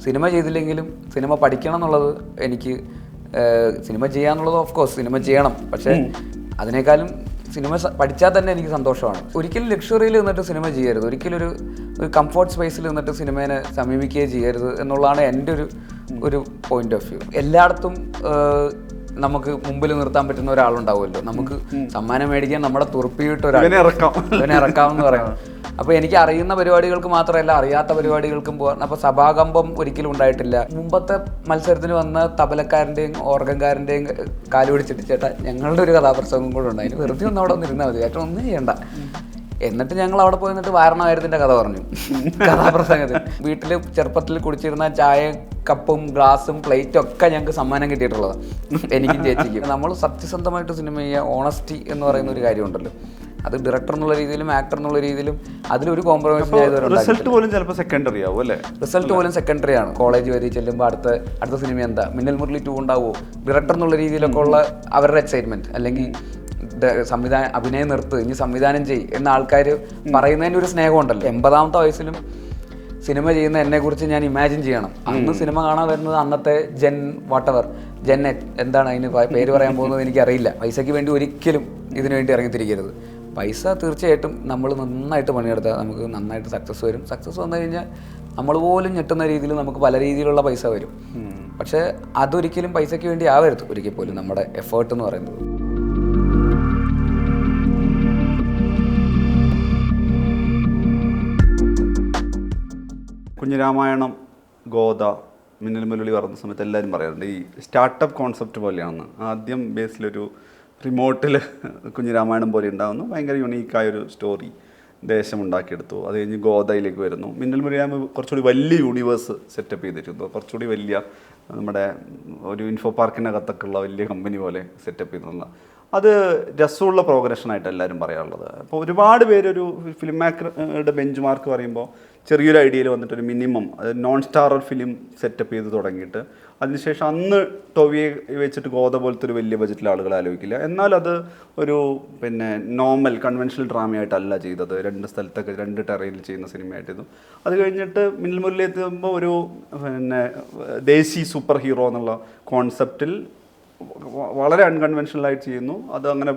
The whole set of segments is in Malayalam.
സിനിമ ചെയ്തില്ലെങ്കിലും സിനിമ പഠിക്കണം എന്നുള്ളത് എനിക്ക് സിനിമ ചെയ്യാന്നുള്ളത് ഓഫ് കോഴ്സ് സിനിമ ചെയ്യണം, പക്ഷേ അതിനേക്കാളും സിനിമ പഠിച്ചാൽ തന്നെ എനിക്ക് സന്തോഷമാണ്. ഒരിക്കലും ലക്ഷറിയിൽ നിന്നിട്ട് സിനിമ ചെയ്യരുത്, ഒരിക്കലും ഒരു കംഫർട്ട് സ്പേസിൽ നിന്നിട്ട് സിനിമേനെ സമീപിക്കുകയും ചെയ്യരുത് എന്നുള്ളതാണ് എൻ്റെ ഒരു പോയിന്റ് ഓഫ് വ്യൂ. എല്ലായിടത്തും നമുക്ക് മുമ്പിൽ നിർത്താൻ പറ്റുന്ന ഒരാളുണ്ടാവുമല്ലോ, നമുക്ക് സമ്മാനം മേടിക്കാൻ നമ്മുടെ തുറപ്പിയിട്ട് ഇവനെ ഇറക്കാമെന്ന് പറയാം. അപ്പോൾ എനിക്ക് അറിയുന്ന പരിപാടികൾക്ക് മാത്രമല്ല അറിയാത്ത പരിപാടികൾക്കും പോകാൻ. അപ്പോൾ സഭാകമ്പം ഒരിക്കലും ഉണ്ടായിട്ടില്ല. മുമ്പത്തെ മത്സരത്തിന് വന്ന തബലക്കാരൻ്റെയും ഓർഗൻകാരൻ്റെയും കാല് പിടിച്ചിട്ട് ചേട്ടാ ഞങ്ങളുടെ ഒരു കഥാപ്രസംഗം കൂടെ ഉണ്ടായിരുന്നു, വെറുതെ ഒന്ന് അവിടെ ഒന്നിരുന്നാൽ മതി, ചേട്ടൻ ഒന്നും ചെയ്യണ്ട. എന്നിട്ട് ഞങ്ങൾ അവിടെ പോയി നിന്നിട്ട് വാരണായിരത്തിൻ്റെ കഥ പറഞ്ഞു കഥാപ്രസംഗത്തിൽ. വീട്ടിൽ ചെറുപ്പത്തിൽ കുടിച്ചിരുന്ന ചായ കപ്പും ഗ്ലാസും പ്ലേറ്റും ഒക്കെ ഞങ്ങൾക്ക് സമ്മാനം കിട്ടിയിട്ടുള്ളതാണ്, എനിക്കും ചേച്ചിക്കും. നമ്മൾ സത്യസന്ധമായിട്ട് സിനിമ ചെയ്യുക, ഓണസ്റ്റി എന്ന് പറയുന്ന ഒരു കാര്യമുണ്ടല്ലോ, അത് ഡയറക്ടർ എന്നുള്ള രീതിയിലും ആക്ടർ എന്നുള്ള രീതിയിലും അതിലൊരു കോംപ്രമൈസ് റിസൾട്ട് പോലും ചിലപ്പോൾ സെക്കൻഡറി ആവും അല്ലേ? റിസൾട്ട് പോലും സെക്കൻഡറി ആണ്. കോളേജ് വരെ ചെല്ലുമ്പോൾ അടുത്ത സിനിമ എന്താ, മിന്നൽ മുരളി 2 ഉണ്ടാവുമോ, ഡയറക്ടർ എന്നുള്ള രീതിയിലൊക്കെ ഉള്ള അവരുടെ എക്സൈറ്റ്മെന്റ്, അല്ലെങ്കിൽ അഭിനയം നിർത്ത് ഇനി സംവിധാനം ചെയ്യും എന്ന ആൾക്കാർ പറയുന്നതിൻ്റെ ഒരു സ്നേഹമുണ്ടല്ലോ. 80ാമത്തെ വയസ്സിലും സിനിമ ചെയ്യുന്ന എന്നെക്കുറിച്ച് ഞാൻ ഇമാജിൻ ചെയ്യണം. അന്ന് സിനിമ കാണാൻ വരുന്നത് അന്നത്തെ ജെൻ എന്താണ് അതിന് പേര് പറയാൻ പോകുന്നത് എനിക്കറിയില്ല. പൈസയ്ക്ക് വേണ്ടി ഒരിക്കലും ഇതിനു വേണ്ടി ഇറങ്ങിത്തിരിക്കരുത്. പൈസ തീർച്ചയായിട്ടും നമ്മൾ നന്നായിട്ട് പണിയെടുത്താൽ നമുക്ക് നന്നായിട്ട് സക്സസ് വരും. സക്സസ് വന്നു കഴിഞ്ഞാൽ നമ്മൾ പോലും ഞെട്ടുന്ന രീതിയിൽ നമുക്ക് പല രീതിയിലുള്ള പൈസ വരും. പക്ഷേ അതൊരിക്കലും പൈസയ്ക്ക് വേണ്ടി ആവരുത് ഒരിക്കൽ പോലും നമ്മുടെ എഫേർട്ട് എന്ന് പറയുന്നത്. കുഞ്ഞിരാമായണം, ഗോദ, മിന്നൽ മുരളി പറഞ്ഞ സമയത്ത് എല്ലാവരും പറയാറുണ്ട് ഈ സ്റ്റാർട്ടപ്പ് കോൺസെപ്റ്റ് പോലെയാണെന്ന്. ആദ്യം ബേസിലൊരു റിമോട്ടിൽ കുഞ്ഞിരാമായണം പോലെ ഉണ്ടാകുന്നു, ഭയങ്കര യുണീക്കായൊരു സ്റ്റോറി ദേശം ഉണ്ടാക്കിയെടുത്തു. അത് കഴിഞ്ഞ് ഗോദയിലേക്ക് വരുന്നു. മിന്നൽ മുരളിയാകുമ്പോൾ കുറച്ചുകൂടി വലിയ യൂണിവേഴ്സ് സെറ്റപ്പ് ചെയ്തിരുന്നു, കുറച്ചുകൂടി വലിയ നമ്മുടെ ഒരു ഇൻഫോ പാർക്കിനകത്തൊക്കെ ഉള്ള വലിയ കമ്പനി പോലെ സെറ്റപ്പ് ചെയ്തിട്ടുള്ള അത് രസമുള്ള പ്രോഗ്രഷനായിട്ട് എല്ലാവരും പറയാറുള്ളത്. അപ്പോൾ ഒരുപാട് പേരൊരു ഫിലിം മേക്കറുടെ ബെഞ്ച് മാർക്ക് പറയുമ്പോൾ ചെറിയൊരു ഐഡിയയിൽ വന്നിട്ടൊരു minimum non starrer film setup ചെയ്ത് തുടങ്ങിയിട്ട് അതിനുശേഷം അന്ന് ടോവിയെ വെച്ചിട്ട് ഗോദ പോലത്തെ ഒരു വലിയ ബജറ്റിൽ ആളുകൾ ആലോചിക്കില്ല. എന്നാൽ അത് ഒരു നോർമൽ കൺവെൻഷണൽ ഡ്രാമയായിട്ടല്ല ചെയ്തത്, 2 സ്ഥലത്തൊക്കെ 2 ടെറയിൽ ചെയ്യുന്ന സിനിമയായിട്ടിരുന്നു. അത് കഴിഞ്ഞിട്ട് മിന്നൽ മുരളി എത്തുമ്പോൾ ഒരു ദേശി സൂപ്പർ ഹീറോ എന്നുള്ള കോൺസെപ്റ്റിൽ വളരെ അൺകൺവെൻഷണലായിട്ട് ചെയ്യുന്നു. അത് അങ്ങനെ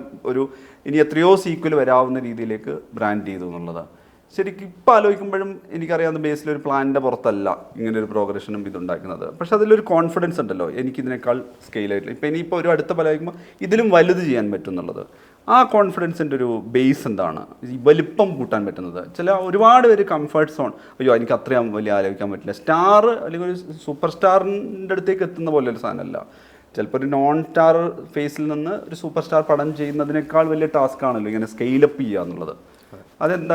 ഇനി എത്രയോ സീക്വൽ വരാവുന്ന രീതിയിലേക്ക് ബ്രാൻഡ് ചെയ്തു എന്നുള്ളതാണ്. ശരിക്കും ഇപ്പോൾ ആലോചിക്കുമ്പോഴും എനിക്കറിയാവുന്ന ബേസിലൊരു പ്ലാനിൻ്റെ പുറത്തല്ല ഇങ്ങനൊരു പ്രോഗ്രഷനും ഇതുണ്ടാക്കുന്നത്. പക്ഷെ അതിലൊരു കോൺഫിഡൻസ് ഉണ്ടല്ലോ, എനിക്കിതിനേക്കാൾ സ്കെയിലായിട്ടില്ല. ഇപ്പോൾ ഇനിയിപ്പോൾ ഒരു അടുത്ത പലകുമ്പോൾ ഇതിലും വലുത് ചെയ്യാൻ പറ്റും എന്നുള്ളത്. ആ കോൺഫിഡൻസിൻ്റെ ഒരു ബേസ് എന്താണ് ഈ വലിപ്പം കൂട്ടാൻ പറ്റുന്നത്? ഒരുപാട് പേര് കംഫർട്ട് സോൺ, അയ്യോ എനിക്ക് അത്രയും വലിയ ആലോചിക്കാൻ പറ്റില്ല. സ്റ്റാർ അല്ലെങ്കിൽ ഒരു സൂപ്പർ സ്റ്റാറിൻ്റെ അടുത്തേക്ക് എത്തുന്ന പോലെ ഒരു സാധനമല്ല. ചിലപ്പോൾ ഒരു നോൺ സ്റ്റാർ ഫേസിൽ നിന്ന് ഒരു സൂപ്പർ സ്റ്റാർ പടം ചെയ്യുന്നതിനേക്കാൾ വലിയ ടാസ്ക് ആണല്ലോ ഇങ്ങനെ സ്കെയിലപ്പ് ചെയ്യുക എന്നുള്ളത്. അതെന്താ,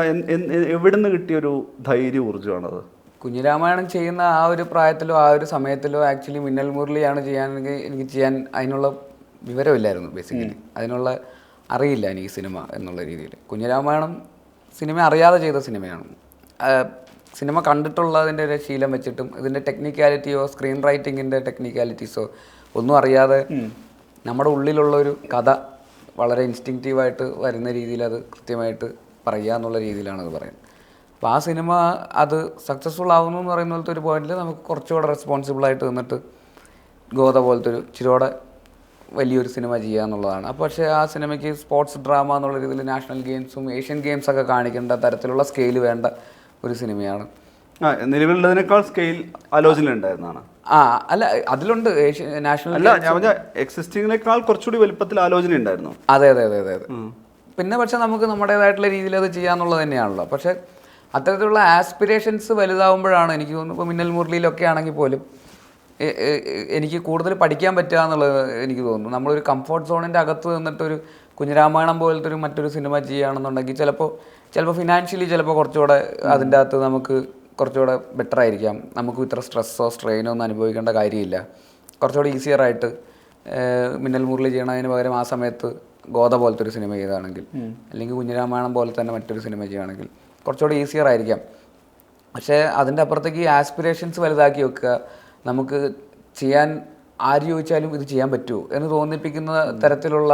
എവിടെ നിന്ന് കിട്ടിയൊരു ധൈര്യ ഊർജ്ജമാണത്? കുഞ്ഞിരാമായണം ചെയ്യുന്ന ആ ഒരു പ്രായത്തിലോ ആ ഒരു സമയത്തിലോ ആക്ച്വലി മിന്നൽ മുരളിയാണ് ചെയ്യാനെങ്കിൽ എനിക്ക് ചെയ്യാൻ അതിനുള്ള വിവരമില്ലായിരുന്നു. ബേസിക്കലി അതിനുള്ള അറിയില്ല എനിക്ക് സിനിമ എന്നുള്ള രീതിയിൽ. കുഞ്ഞിരാമായണം സിനിമ അറിയാതെ ചെയ്ത സിനിമയാണ്. സിനിമ കണ്ടിട്ടുള്ളതിൻ്റെ ഒരു ശീലം വെച്ചിട്ടും ഇതിൻ്റെ ടെക്നിക്കാലിറ്റിയോ സ്ക്രീൻ റൈറ്റിങ്ങിൻ്റെ ടെക്നിക്കാലിറ്റീസോ ഒന്നും അറിയാതെ നമ്മുടെ ഉള്ളിലുള്ള ഒരു കഥ വളരെ ഇൻസ്റ്റിങ്ക്റ്റീവായിട്ട് വരുന്ന രീതിയിൽ അത് കൃത്യമായിട്ട് പറയുക എന്നുള്ള രീതിയിലാണ് അത് പറയുന്നത്. അപ്പോൾ ആ സിനിമ അത് സക്സസ്ഫുൾ ആവുന്നു എന്ന് പറയുന്ന പോലത്തെ ഒരു പോയിന്റിൽ നമുക്ക് കുറച്ചുകൂടെ റെസ്പോൺസിബിളായിട്ട് നിന്നിട്ട് ഗോദ പോലത്തെ ഒരു ഇച്ചിരിയോടെ വലിയൊരു സിനിമ ചെയ്യുക എന്നുള്ളതാണ്. അപ്പോൾ പക്ഷേ ആ സിനിമയ്ക്ക് സ്പോർട്സ് ഡ്രാമ എന്നുള്ള രീതിയിൽ നാഷണൽ ഗെയിംസും ഏഷ്യൻ ഗെയിംസൊക്കെ കാണിക്കേണ്ട തരത്തിലുള്ള സ്കെയിൽ വേണ്ട ഒരു സിനിമയാണ്. നിലവിലുള്ളതിനേക്കാൾ സ്കെയിൽ ആലോചന ഉണ്ടായിരുന്നതാണ്. അല്ല അതിലുണ്ട് നാഷണൽ എക്സിസ്റ്റിങ്ങിനേക്കാൾ കുറച്ചുകൂടി വലുപ്പത്തിൽ ആലോചന ഉണ്ടായിരുന്നു. അതെ അതെ അതെ അതെ അതെ. പിന്നെ പക്ഷെ നമുക്ക് നമ്മുടേതായിട്ടുള്ള രീതിയിൽ അത് ചെയ്യാന്നുള്ളത് തന്നെയാണല്ലോ. പക്ഷെ അത്തരത്തിലുള്ള ആസ്പിറേഷൻസ് വലുതാവുമ്പോഴാണ് എനിക്ക് തോന്നുന്നു, ഇപ്പോൾ മിന്നൽ മുരളിയിലൊക്കെ ആണെങ്കിൽ പോലും എനിക്ക് കൂടുതൽ പഠിക്കാൻ പറ്റുക എന്നുള്ളത് എനിക്ക് തോന്നുന്നു. നമ്മളൊരു കംഫർട്ട് സോണിൻ്റെ അകത്ത് നിന്നിട്ടൊരു കുഞ്ഞിരാമായണം പോലത്തെ ഒരു മറ്റൊരു സിനിമ ചെയ്യുകയാണെന്നുണ്ടെങ്കിൽ ചിലപ്പോൾ ഫിനാൻഷ്യലി ചിലപ്പോൾ കുറച്ചുകൂടെ അതിൻ്റെ അകത്ത് നമുക്ക് കുറച്ചുകൂടെ ബെറ്റർ ആയിരിക്കാം. നമുക്ക് ഇത്ര സ്ട്രെസ്സോ സ്ട്രെയിനോ ഒന്നും അനുഭവിക്കേണ്ട കാര്യമില്ല. കുറച്ചുകൂടെ ഈസിയറായിട്ട് മിന്നൽ മുരളി ചെയ്യണതിന് പകരം ആ സമയത്ത് ഗോദ പോലത്തെ ഒരു സിനിമ ചെയ്താണെങ്കിൽ, അല്ലെങ്കിൽ കുഞ്ഞിരാമായണം പോലെ തന്നെ മറ്റൊരു സിനിമ ചെയ്യുകയാണെങ്കിൽ കുറച്ചുകൂടെ ഈസിയർ ആയിരിക്കാം. പക്ഷേ അതിൻ്റെ അപ്പുറത്തേക്ക് ഈ ആസ്പിറേഷൻസ് വലുതാക്കി വെക്കുക, നമുക്ക് ചെയ്യാൻ ആര് ചോദിച്ചാലും ഇത് ചെയ്യാൻ പറ്റുമോ എന്ന് തോന്നിപ്പിക്കുന്ന തരത്തിലുള്ള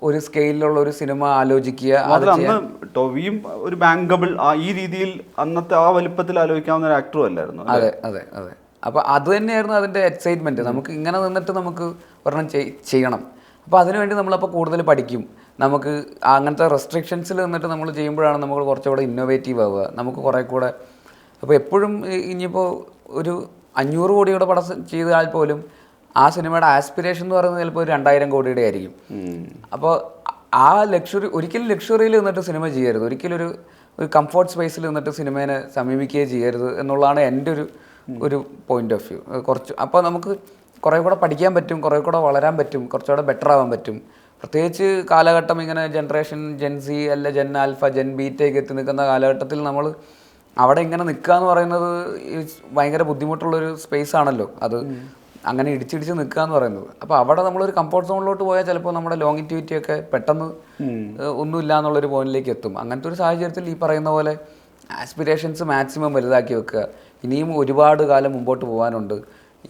ഒരു സ്കെയിലുള്ള ഒരു സിനിമ ആലോചിക്കുക. അന്ന് ടോവിയും ഒരു ബാങ്കബിൾ ഈ രീതിയിൽ അന്നത്തെ ആ വലിപ്പത്തിൽ ആലോചിക്കാവുന്ന ഒരു ആക്ടറും അല്ലായിരുന്നു. അതെ അതെ അതെ. അപ്പോൾ അത് തന്നെയായിരുന്നു അതിൻ്റെ എക്സൈറ്റ്മെൻറ്റ്. നമുക്ക് ഇങ്ങനെ നിന്നിട്ട് നമുക്ക് ഒരെണ്ണം ചെയ്യണം. അപ്പോൾ അതിനുവേണ്ടി നമ്മളപ്പോൾ കൂടുതൽ പഠിക്കും. നമുക്ക് അങ്ങനത്തെ റെസ്ട്രിക്ഷൻസിൽ നിന്നിട്ട് നമ്മൾ ചെയ്യുമ്പോഴാണ് നമ്മൾ കുറച്ചുകൂടെ ഇന്നോവേറ്റീവ് ആവുക. നമുക്ക് കുറേ കൂടെ അപ്പോൾ എപ്പോഴും ഇനിയിപ്പോൾ ഒരു 500 കോടിയുടെ പടം ചെയ്താൽ പോലും ആ സിനിമയുടെ ആസ്പിരേഷൻ എന്ന് പറയുന്നത് ചിലപ്പോൾ ഒരു 2000 കോടിയുടെ ആയിരിക്കും. അപ്പോൾ ആ ഒരിക്കലും ലക്ഷറിയിൽ നിന്നിട്ട് സിനിമ ചെയ്യരുത്. ഒരിക്കലും ഒരു കംഫർട്ട് സ്പേസിൽ നിന്നിട്ട് സിനിമേനെ സമീപിക്കുകയോ ചെയ്യരുത് എന്നുള്ളതാണ് എൻ്റെ ഒരു പോയിന്റ് ഓഫ് വ്യൂ. കുറച്ച് അപ്പോൾ നമുക്ക് കുറേ കൂടെ പഠിക്കാൻ പറ്റും, കുറേ കൂടെ വളരാൻ പറ്റും, കുറച്ചുകൂടെ ബെറ്റർ ആവാൻ പറ്റും. പ്രത്യേകിച്ച് കാലഘട്ടം ഇങ്ങനെ ജനറേഷൻ ജെൻ സി അല്ല ജെൻ ആൽഫ ജെൻ ബീറ്റയൊക്കെ എത്തി നിൽക്കുന്ന കാലഘട്ടത്തിൽ നമ്മൾ അവിടെ ഇങ്ങനെ നിൽക്കുക എന്ന് പറയുന്നത് ഭയങ്കര ബുദ്ധിമുട്ടുള്ളൊരു സ്പേസ് ആണല്ലോ. അത് അങ്ങനെ ഇടിച്ചിടിച്ച് നിൽക്കുക എന്ന് പറയുന്നത്. അപ്പോൾ അവിടെ നമ്മളൊരു കംഫോർട്ട് സോണിലോട്ട് പോയാൽ ചിലപ്പോൾ നമ്മുടെ ലോങ്ങിറ്റിവിറ്റി ഒക്കെ പെട്ടെന്ന് ഒന്നുമില്ല എന്നുള്ളൊരു പോയിന്റിലേക്ക് എത്തും. അങ്ങനത്തെ ഒരു സാഹചര്യത്തിൽ ഈ പറയുന്ന പോലെ ആസ്പിരേഷൻസ് മാക്സിമം വലുതാക്കി വെക്കുക. ഇനിയും ഒരുപാട് കാലം മുമ്പോട്ട് പോകാനുണ്ട്,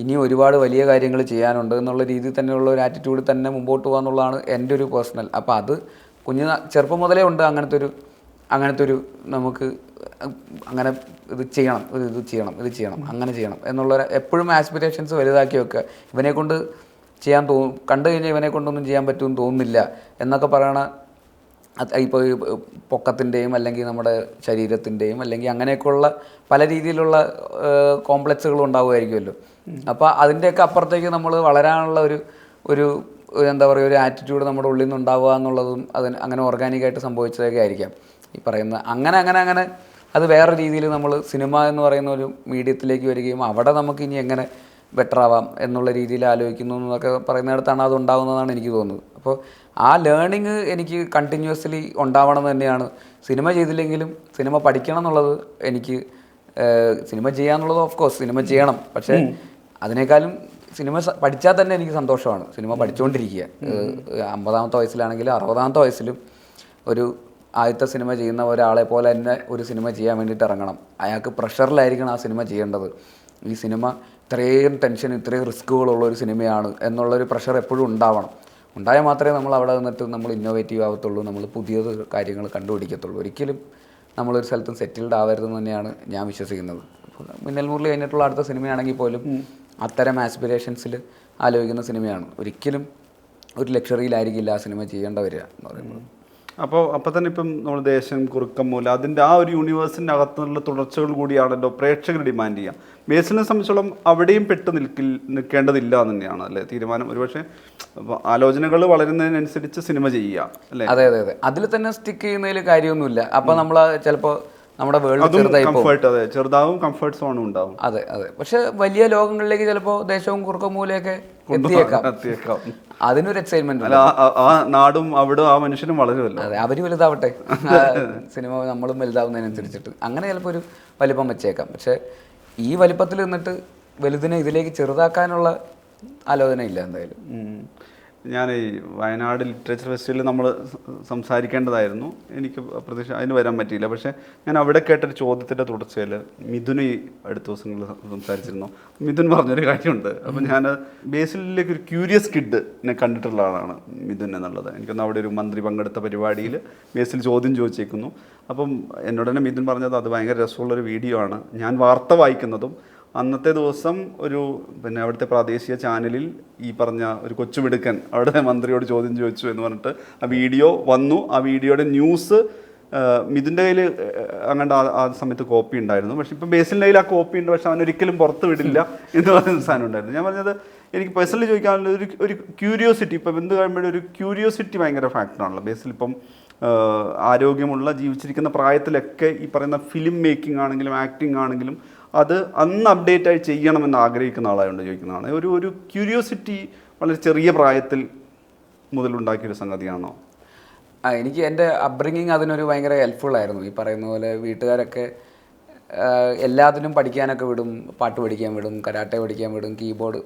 ഇനിയും ഒരുപാട് വലിയ കാര്യങ്ങൾ ചെയ്യാനുണ്ട് എന്നുള്ള രീതിയിൽ തന്നെയുള്ള ഒരു ആറ്റിറ്റ്യൂഡിൽ തന്നെ മുമ്പോട്ട് പോകുക എന്നുള്ളതാണ് എൻ്റെ ഒരു പേഴ്സണൽ. അപ്പോൾ അത് ചെറുപ്പം മുതലേ ഉണ്ട് അങ്ങനത്തെ ഒരു നമുക്ക് അങ്ങനെ ഇത് ചെയ്യണം അങ്ങനെ ചെയ്യണം എന്നുള്ള എപ്പോഴും ആസ്പിരേഷൻസ് വലുതാക്കി വെക്കുക. ഇവനെ കൊണ്ട് കണ്ടു കഴിഞ്ഞാൽ ഇവനെ കൊണ്ടൊന്നും ചെയ്യാൻ പറ്റുമെന്ന് തോന്നുന്നില്ല എന്നൊക്കെ പറയണ ഇപ്പോൾ ഈ പൊക്കത്തിൻ്റെയും അല്ലെങ്കിൽ നമ്മുടെ ശരീരത്തിൻ്റെയും അല്ലെങ്കിൽ അങ്ങനെയൊക്കെയുള്ള പല രീതിയിലുള്ള കോംപ്ലക്സുകളും ഉണ്ടാവുമായിരിക്കുമല്ലോ. അപ്പോൾ അതിൻ്റെയൊക്കെ അപ്പുറത്തേക്ക് നമ്മൾ വളരാനുള്ള ഒരു എന്താ പറയുക ഒരു ആറ്റിറ്റ്യൂഡ് നമ്മുടെ ഉള്ളിൽ നിന്ന് ഉണ്ടാവുക എന്നുള്ളതും അങ്ങനെ ഓർഗാനിക്കായിട്ട് സംഭവിച്ചതൊക്കെ ആയിരിക്കാം. ഈ പറയുന്ന അങ്ങനെ അത് വേറെ രീതിയിൽ നമ്മൾ സിനിമ എന്ന് പറയുന്ന ഒരു മീഡിയത്തിലേക്ക് വരികയും അവിടെ നമുക്ക് ഇനി എങ്ങനെ ബെറ്റർ ആവാം എന്നുള്ള രീതിയിൽ ആലോചിക്കുന്നു എന്നൊക്കെ പറയുന്നിടത്താണ് അത് ഉണ്ടാകുന്നതാണ് എനിക്ക് തോന്നുന്നത്. അപ്പോൾ ആ ലേണിങ് എനിക്ക് കണ്ടിന്യൂസ്ലി ഉണ്ടാവണം തന്നെയാണ്. സിനിമ ചെയ്തില്ലെങ്കിലും സിനിമ പഠിക്കണം എന്നുള്ളത് എനിക്ക് സിനിമ ചെയ്യാന്നുള്ളത് ഓഫ് കോഴ്സ് സിനിമ ചെയ്യണം. പക്ഷേ അതിനേക്കാളും സിനിമ പഠിച്ചാൽ തന്നെ എനിക്ക് സന്തോഷമാണ്. സിനിമ പഠിച്ചുകൊണ്ടിരിക്കുക. 50ാമത്തെ വയസ്സിലാണെങ്കിലും 60ാമത്തെ വയസ്സിലും ഒരു ആദ്യത്തെ സിനിമ ചെയ്യുന്ന ഒരാളെ പോലെ തന്നെ ഒരു സിനിമ ചെയ്യാൻ വേണ്ടിയിട്ട് ഇറങ്ങണം. അയാൾക്ക് പ്രഷറിലായിരിക്കണം ആ സിനിമ ചെയ്യേണ്ടത്. ഈ സിനിമ ഇത്രയും ടെൻഷൻ ഇത്രയും റിസ്ക്കുകളുള്ള ഒരു സിനിമയാണ് എന്നുള്ളൊരു പ്രഷർ എപ്പോഴും ഉണ്ടായാൽ മാത്രമേ നമ്മൾ അവിടെ നിന്നിട്ട് നമ്മൾ ഇന്നോവേറ്റീവ് ആവത്തുള്ളൂ, നമ്മൾ പുതിയത് കാര്യങ്ങൾ കണ്ടുപിടിക്കത്തുള്ളൂ. ഒരിക്കലും നമ്മളൊരു സ്ഥലത്തും സെറ്റിൽഡ് ആവരുതെന്ന് തന്നെയാണ് ഞാൻ വിശ്വസിക്കുന്നത്. മിന്നൽ മുരളി കഴിഞ്ഞിട്ടുള്ള അടുത്ത സിനിമയാണെങ്കിൽ പോലും അത്തരം ആസ്പിരേഷൻസിൽ ആലോചിക്കുന്ന സിനിമയാണ്. ഒരിക്കലും ഒരു ലക്ഷറിയിലായിരിക്കില്ല ആ സിനിമ ചെയ്യേണ്ട വരിക എന്ന് പറയുന്നത്. അപ്പോൾ തന്നെ ഇപ്പം നമ്മൾ ദേശം കുറുക്കമ്മൂല അതിൻ്റെ ആ ഒരു യൂണിവേഴ്സിൻ്റെ അകത്തുള്ള തുടർച്ചകൾ കൂടിയാണല്ലോ പ്രേക്ഷകർ ഡിമാൻഡ് ചെയ്യുക. ബേസിനെ സംബന്ധിച്ചോളം അവിടെയും നിൽക്കേണ്ടതില്ല എന്ന് തന്നെയാണ് അല്ലേ തീരുമാനം? ഒരുപക്ഷെ ആലോചനകൾ വളരുന്നതിനനുസരിച്ച് സിനിമ ചെയ്യുക അല്ലേ? അതെ. അതിൽ തന്നെ സ്റ്റിക്ക് ചെയ്യുന്നതിൽ കാര്യമൊന്നുമില്ല. അപ്പോൾ നമ്മൾ ചിലപ്പോൾ നമ്മുടെ വേൾഡ് ചെറുതാവും കംഫർട്ട് സോണും ഉണ്ടാവും. അതെ. പക്ഷെ വലിയ ലോകങ്ങളിലേക്ക് ചിലപ്പോൾ ദേശവും കുറുക്കമ്മൂലയൊക്കെ എത്തിയേക്കാം. അതിനൊരു എക്സൈറ്റ്മെന്റ് അല്ല, ആ നാടും അവിടെ ആ മനുഷ്യനും വളരുമല്ലോ. അതെ, അവര് വലുതാവട്ടെ, സിനിമ നമ്മളും വലുതാവുന്നതിനനുസരിച്ചിട്ട് അങ്ങനെ ചിലപ്പോൾ ഒരു വലിപ്പം വെച്ചേക്കാം. പക്ഷെ ഈ വലിപ്പത്തിൽ നിന്നിട്ട് വലുതിനെ ഇതിലേക്ക് ചെറുതാക്കാനുള്ള ആലോചന ഇല്ല എന്തായാലും. ഞാൻ ഈ വയനാട് ലിറ്ററേച്ചർ ഫെസ്റ്റിവലിൽ നമ്മൾ സംസാരിക്കേണ്ടതായിരുന്നു. എനിക്ക് പ്രതീക്ഷ അതിന് വരാൻ പറ്റിയില്ല. പക്ഷേ ഞാൻ അവിടെ കേട്ടൊരു ചോദ്യത്തിൻ്റെ തുടർച്ചയിൽ മിഥുൻ ഈ അടുത്ത ദിവസങ്ങളിൽ സംസാരിച്ചിരുന്നു. മിഥുൻ പറഞ്ഞൊരു കാര്യമുണ്ട്. അപ്പം ഞാൻ ബേസിലേക്ക് ഒരു ക്യൂരിയസ് കിഡിനെ കണ്ടിട്ടുള്ള ആളാണ് മിഥുൻ എന്നുള്ളത്. എനിക്കൊന്ന് അവിടെ ഒരു മന്ത്രി പങ്കെടുത്ത പരിപാടിയിൽ ബേസിൽ ചോദ്യം ചോദിച്ചേക്കുന്നു. അപ്പം എന്നോട് തന്നെ മിഥുൻ പറഞ്ഞത് അത് ഭയങ്കര രസമുള്ളൊരു വീഡിയോ ആണ്. ഞാൻ വാർത്ത വായിക്കുന്നതും അന്നത്തെ ദിവസം പിന്നെ അവിടുത്തെ പ്രാദേശിക ചാനലിൽ ഈ പറഞ്ഞ ഒരു കൊച്ചുമിടുക്കൻ അവിടെ മന്ത്രിയോട് ചോദ്യം ചോദിച്ചു എന്ന് പറഞ്ഞിട്ട് ആ വീഡിയോ വന്നു. ആ വീഡിയോയുടെ ന്യൂസ് മിഥുൻ്റെ കയ്യിൽ അങ്ങോട്ട് ആ സമയത്ത് കോപ്പി ഉണ്ടായിരുന്നു. പക്ഷെ ഇപ്പം ബേസിലിൻ്റെ കയ്യിൽ ആ കോപ്പി ഉണ്ട്, പക്ഷെ അവനൊരിക്കലും പുറത്ത് വിടില്ല എന്ന് പറയുന്ന സാധനം ഉണ്ടായിരുന്നു. ഞാൻ പറഞ്ഞത് എനിക്ക് പേഴ്സണലി ചോദിക്കാനുള്ള ഒരു ക്യൂരിയോസിറ്റി, ഇപ്പം എന്ത് കഴിയുമ്പോഴും ഒരു ക്യൂരിയോസിറ്റി ഭയങ്കര ഫാക്ടറാണല്ലോ. ബേസിൽ ഇപ്പം ആരോഗ്യമുള്ള ജീവിച്ചിരിക്കുന്ന പ്രായത്തിലൊക്കെ ഈ പറയുന്ന ഫിലിം മേക്കിംഗ് ആണെങ്കിലും ആക്ടിങ് ആണെങ്കിലും അത് അന്ന് അപ്ഡേറ്റ് ആയി ചെയ്യണമെന്ന് ആഗ്രഹിക്കുന്ന ആളായതുകൊണ്ട് ചോദിക്കുന്നതാണ്. ഒരു ക്യൂരിയോസിറ്റി വളരെ ചെറിയ പ്രായത്തിൽ മുതലുണ്ടാക്കിയൊരു സംഗതിയാണോ? എനിക്ക് എൻ്റെ അപ്ബ്രിങ്ങിങ് അതിനൊരു ഭയങ്കര ഹെൽപ്ഫുൾ ആയിരുന്നു. ഈ പറയുന്ന പോലെ വീട്ടുകാരൊക്കെ എല്ലാത്തിനും പഠിക്കാനൊക്കെ വിടും, പാട്ട് പഠിക്കാൻ വിടും, കരാട്ടെ പഠിക്കാൻ വിടും, കീബോർഡ്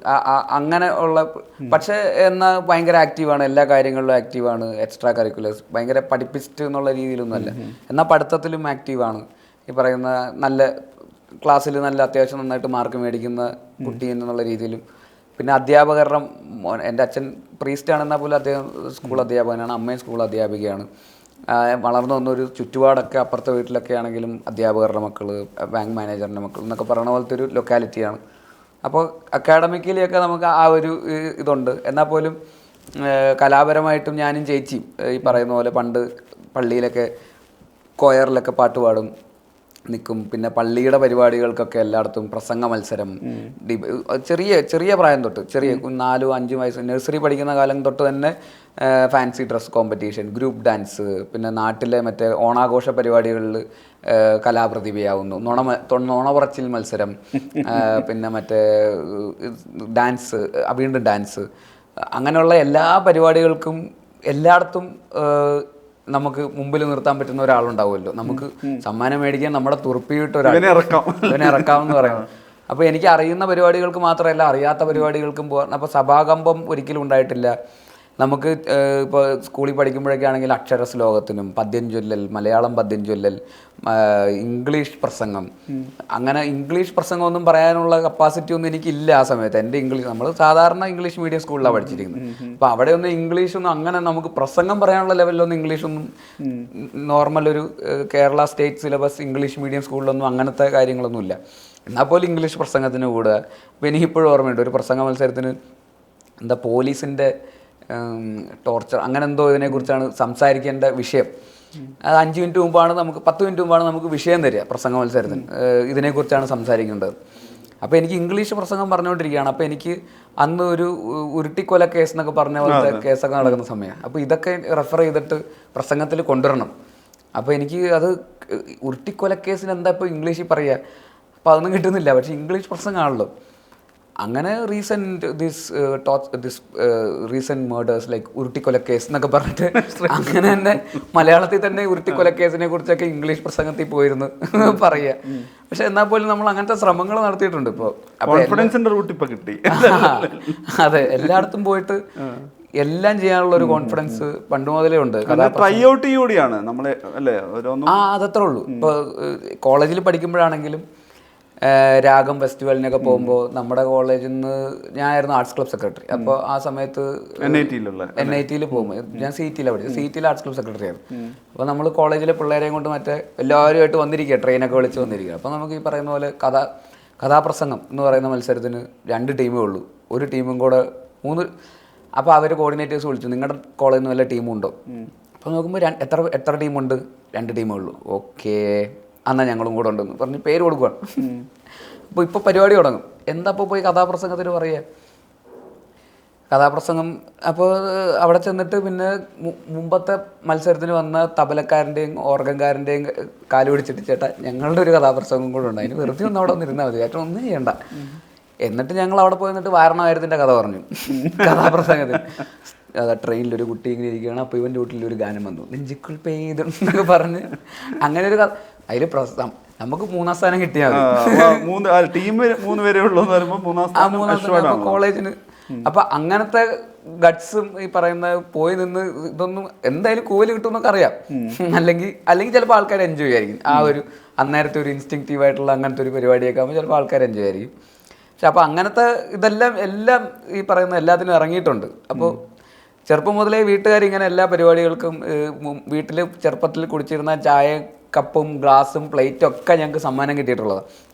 അങ്ങനെ ഉള്ള. പക്ഷേ എന്നാൽ ഭയങ്കര ആക്റ്റീവാണ്, എല്ലാ കാര്യങ്ങളിലും ആക്റ്റീവാണ്, എക്സ്ട്രാ കരിക്കുലേഴ്സ് ഭയങ്കര പഠിപ്പിസ്റ്റ് എന്നുള്ള രീതിയിലൊന്നുമല്ല. എന്നാൽ പഠിത്തത്തിലും ആക്റ്റീവാണ്. ഈ പറയുന്ന നല്ല ക്ലാസ്സിൽ നല്ല അത്യാവശ്യം നന്നായിട്ട് മാർക്ക് മേടിക്കുന്ന കുട്ടി എന്നുള്ള രീതിയിലും. പിന്നെ അധ്യാപകരുടെ എൻ്റെ അച്ഛൻ പ്രീസ്റ്റാണെന്നാൽ പോലും അദ്ദേഹം സ്കൂൾ അധ്യാപകനാണ്, അമ്മയും സ്കൂൾ അധ്യാപികയാണ്. വളർന്നു വന്നൊരു ചുറ്റുപാടൊക്കെ അപ്പുറത്തെ വീട്ടിലൊക്കെ ആണെങ്കിലും അധ്യാപകരുടെ മക്കൾ, ബാങ്ക് മാനേജറിൻ്റെ മക്കൾ എന്നൊക്കെ പറയുന്ന പോലത്തെ ഒരു ലൊക്കാലിറ്റിയാണ്. അപ്പോൾ അക്കാഡമിക്കലിയൊക്കെ നമുക്ക് ആ ഒരു ഇതുണ്ട്. എന്നാൽ പോലും കലാപരമായിട്ടും ഞാനും ചേച്ചിയും ഈ പറയുന്ന പോലെ പണ്ട് പള്ളിയിലൊക്കെ കൊയറിലൊക്കെ പാട്ട് പാടും നിൽക്കും. പിന്നെ പള്ളിയുടെ പരിപാടികൾക്കൊക്കെ എല്ലായിടത്തും പ്രസംഗ മത്സരം, ചെറിയ പ്രായം തൊട്ട്, ചെറിയ 4-5 വയസ്സ് നഴ്സറി പഠിക്കുന്ന കാലം തൊട്ട് തന്നെ fancy dress competition, group dance, പിന്നെ നാട്ടിലെ മറ്റേ ഓണാഘോഷ പരിപാടികളിൽ കലാപ്രതിഭയാവുന്നു, നുണ പറച്ചിൽ മത്സരം, പിന്നെ മറ്റേ ഡാൻസ്, വീണ്ടും ഡാൻസ്, അങ്ങനെയുള്ള എല്ലാ പരിപാടികൾക്കും എല്ലായിടത്തും നമുക്ക് മുമ്പിൽ നിർത്താൻ പറ്റുന്ന ഒരാളുണ്ടാവുമല്ലോ. നമുക്ക് സമ്മാനം മേടിക്കാൻ നമ്മുടെ തുറപ്പിയിട്ട് ഇവനെ ഇറക്കാമെന്ന് പറയുന്നത്. അപ്പോൾ എനിക്ക് അറിയുന്ന പരിപാടികൾക്ക് മാത്രമല്ല അറിയാത്ത പരിപാടികൾക്കും പോകാൻ. അപ്പോൾ സഭാകമ്പം ഒരിക്കലും ഉണ്ടായിട്ടില്ല. നമുക്ക് ഇപ്പോൾ സ്കൂളിൽ പഠിക്കുമ്പോഴൊക്കെ ആണെങ്കിൽ അക്ഷര ശ്ലോകത്തിനും പദ്യം ചൊല്ലൽ, മലയാളം പദ്യം ചൊല്ലൽ, ഇംഗ്ലീഷ് പ്രസംഗം, അങ്ങനെ ഇംഗ്ലീഷ് പ്രസംഗമൊന്നും പറയാനുള്ള കപ്പാസിറ്റി ഒന്നും എനിക്കില്ല ആ സമയത്ത്. എൻ്റെ ഇംഗ്ലീഷ്, നമ്മൾ സാധാരണ ഇംഗ്ലീഷ് മീഡിയം സ്കൂളിലാണ് പഠിച്ചിരിക്കുന്നത്. അപ്പോൾ അവിടെയൊന്നും ഇംഗ്ലീഷൊന്നും അങ്ങനെ നമുക്ക് പ്രസംഗം പറയാനുള്ള ലെവലിലൊന്നും ഇംഗ്ലീഷൊന്നും, നോർമൽ ഒരു Kerala state syllabus English medium സ്കൂളിലൊന്നും അങ്ങനത്തെ കാര്യങ്ങളൊന്നുമില്ല. എന്നാൽ പോലും ഇംഗ്ലീഷ് പ്രസംഗത്തിന് കൂടുക. അപ്പോൾ എനിക്കിപ്പോഴും ഓർമ്മയുണ്ട് ഒരു പ്രസംഗ മത്സരത്തിന് എന്താ പോലീസിൻ്റെ ടോർച്ചർ അങ്ങനെ എന്തോ ഇതിനെക്കുറിച്ചാണ് സംസാരിക്കേണ്ട വിഷയം. അത് 5 മിനിറ്റ് മുമ്പാണ് നമുക്ക് 10 മിനിറ്റ് മുമ്പാണ് നമുക്ക് വിഷയം തരിക പ്രസംഗ മത്സരത്തിന്, ഇതിനെക്കുറിച്ചാണ് സംസാരിക്കേണ്ടത്. അപ്പോൾ എനിക്ക് ഇംഗ്ലീഷ് പ്രസംഗം പറഞ്ഞുകൊണ്ടിരിക്കുകയാണ്. അപ്പോൾ എനിക്ക് അന്ന് ഒരു ഉരുട്ടിക്കൊല കേസ് എന്നൊക്കെ പറഞ്ഞ പോലത്തെ കേസൊക്കെ നടക്കുന്ന സമയമാണ്. അപ്പോൾ ഇതൊക്കെ റെഫർ ചെയ്തിട്ട് പ്രസംഗത്തിൽ കൊണ്ടുവരണം. അപ്പോൾ എനിക്ക് അത് ഉരുട്ടിക്കൊല കേസിന് എന്താ ഇപ്പോൾ ഇംഗ്ലീഷിൽ പറയുക, അപ്പോൾ അതൊന്നും കിട്ടുന്നില്ല. പക്ഷേ ഇംഗ്ലീഷ് പ്രസംഗമാണല്ലോ. അങ്ങനെ റീസെൻറ്റ് മേർഡേഴ്സ് ലൈക്ക് ഉരുട്ടിക്കൊല കേസ് എന്നൊക്കെ പറഞ്ഞിട്ട് അങ്ങനെ തന്നെ മലയാളത്തിൽ തന്നെ ഉരുട്ടിക്കൊല കേസിനെ കുറിച്ചൊക്കെ ഇംഗ്ലീഷ് പ്രസംഗത്തിൽ പോയിരുന്നു പറയുക. പക്ഷെ എന്നാൽ പോലും നമ്മൾ അങ്ങനത്തെ ശ്രമങ്ങൾ നടത്തിയിട്ടുണ്ട്. ഇപ്പോൾ അതെ, എല്ലായിടത്തും പോയിട്ട് എല്ലാം ചെയ്യാനുള്ള ഒരു കോൺഫിഡൻസ് പണ്ട് മുതലേ ഉണ്ട്. അതത്രേ ഉള്ളൂ. ഇപ്പോൾ കോളേജിൽ പഠിക്കുമ്പോഴാണെങ്കിലും രാഗം ഫെസ്റ്റിവലിനൊക്കെ പോകുമ്പോൾ നമ്മുടെ കോളേജിൽ നിന്ന് ഞാനായിരുന്നു ആർട്സ് ക്ലബ് സെക്രട്ടറി. അപ്പോൾ ആ സമയത്ത് NIT പോകുമ്പോൾ ഞാൻ CET-യിലാണ് പഠിച്ചത്. CET-യിൽ ആർട്സ് ക്ലബ് സെക്രട്ടറി ആയിരുന്നു. അപ്പോൾ നമ്മൾ കോളേജിലെ പിള്ളേരെയും കൊണ്ട് മറ്റേ എല്ലാവരുമായിട്ട് വന്നിരിക്കുക, ട്രെയിനൊക്കെ വിളിച്ച് വന്നിരിക്കുക. അപ്പോൾ നമുക്ക് ഈ പറയുന്ന പോലെ കഥാപ്രസംഗം എന്ന് പറയുന്ന മത്സരത്തിന് 2 ടീമേ ഉള്ളൂ. ഒരു ടീമും കൂടെ 3. അപ്പോൾ അവർ കോർഡിനേറ്റേഴ്സ് വിളിച്ചു, നിങ്ങളുടെ കോളേജിൽ നിന്ന് വല്ല ടീമുണ്ടോ? അപ്പോൾ നോക്കുമ്പോൾ എത്ര ടീമുണ്ട്? 2 ടീമേ ഉള്ളൂ. ഓക്കേ, എന്നാൽ ഞങ്ങളും കൂടെ ഉണ്ടെന്ന് പറഞ്ഞ് പേര് കൊടുക്കുകയാണ്. അപ്പോൾ ഇപ്പോൾ പരിപാടി തുടങ്ങും. എന്താ അപ്പോൾ പോയി കഥാപ്രസംഗത്തിന് പറയുക, കഥാപ്രസംഗം. അപ്പോൾ അവിടെ ചെന്നിട്ട് പിന്നെ മുമ്പത്തെ മത്സരത്തിന് വന്ന തബലക്കാരൻ്റെയും ഓർഗൻകാരൻ്റെയും കാല് പിടിച്ചിട്ട് ചേട്ടാ ഞങ്ങളുടെ ഒരു കഥാപ്രസംഗം കൂടെ ഉണ്ട്, അതിന് വെറുതെ ഒന്ന് അവിടെ വന്നിരുന്നാൽ മതി, ഏറ്റവും ഒന്നും ചെയ്യണ്ട. എന്നിട്ട് ഞങ്ങൾ അവിടെ പോയി നിന്നിട്ട് വാരണായിരത്തിൻ്റെ കഥ പറഞ്ഞു കഥാപ്രസംഗത്തിന്. അതാ ട്രെയിനിലൊരു കുട്ടി ഇങ്ങനെ ഇരിക്കുകയാണ്, അപ്പോൾ ഇവൻ്റെ വീട്ടിലൊരു ഗാനം വന്നു, നെഞ്ചിക്കുൾ പെയ്തെന്നൊക്കെ പറഞ്ഞ് അങ്ങനെ ഒരു കഥ. അതിൽ നമുക്ക് 3-ാം സ്ഥാനം കിട്ടിയാൽ കോളേജിന്. അപ്പൊ അങ്ങനത്തെ ഗട്ട്സും ഈ പറയുന്ന പോയി നിന്ന് ഇതൊന്നും എന്തായാലും കൂലി കിട്ടുമെന്നൊക്കെ അറിയാം. അല്ലെങ്കിൽ ചിലപ്പോൾ ആൾക്കാർ എൻജോയ് ആയിരിക്കും. ആ ഒരു അന്നേരത്തെ ഒരു ഇൻസ്റ്റിങ്റ്റീവ് ആയിട്ടുള്ള അങ്ങനത്തെ ഒരു പരിപാടിയൊക്കെ ആകുമ്പോൾ ചിലപ്പോൾ ആൾക്കാർ എൻജോയ് ആയിരിക്കും. പക്ഷെ അപ്പോൾ അങ്ങനത്തെ എല്ലാം ഈ പറയുന്ന എല്ലാത്തിനും ഇറങ്ങിയിട്ടുണ്ട്. അപ്പോൾ ചെറുപ്പം മുതലേ വീട്ടുകാർ ഇങ്ങനെ എല്ലാ പരിപാടികൾക്കും വീട്ടിൽ ചെറുപ്പത്തിൽ കുടിച്ചിരുന്ന ചായ കപ്പും ഗ്ലാസും പ്ലേറ്റും ഒക്കെ ഞങ്ങൾക്ക് സമ്മാനം കിട്ടിയിട്ടുള്ളതാണ്.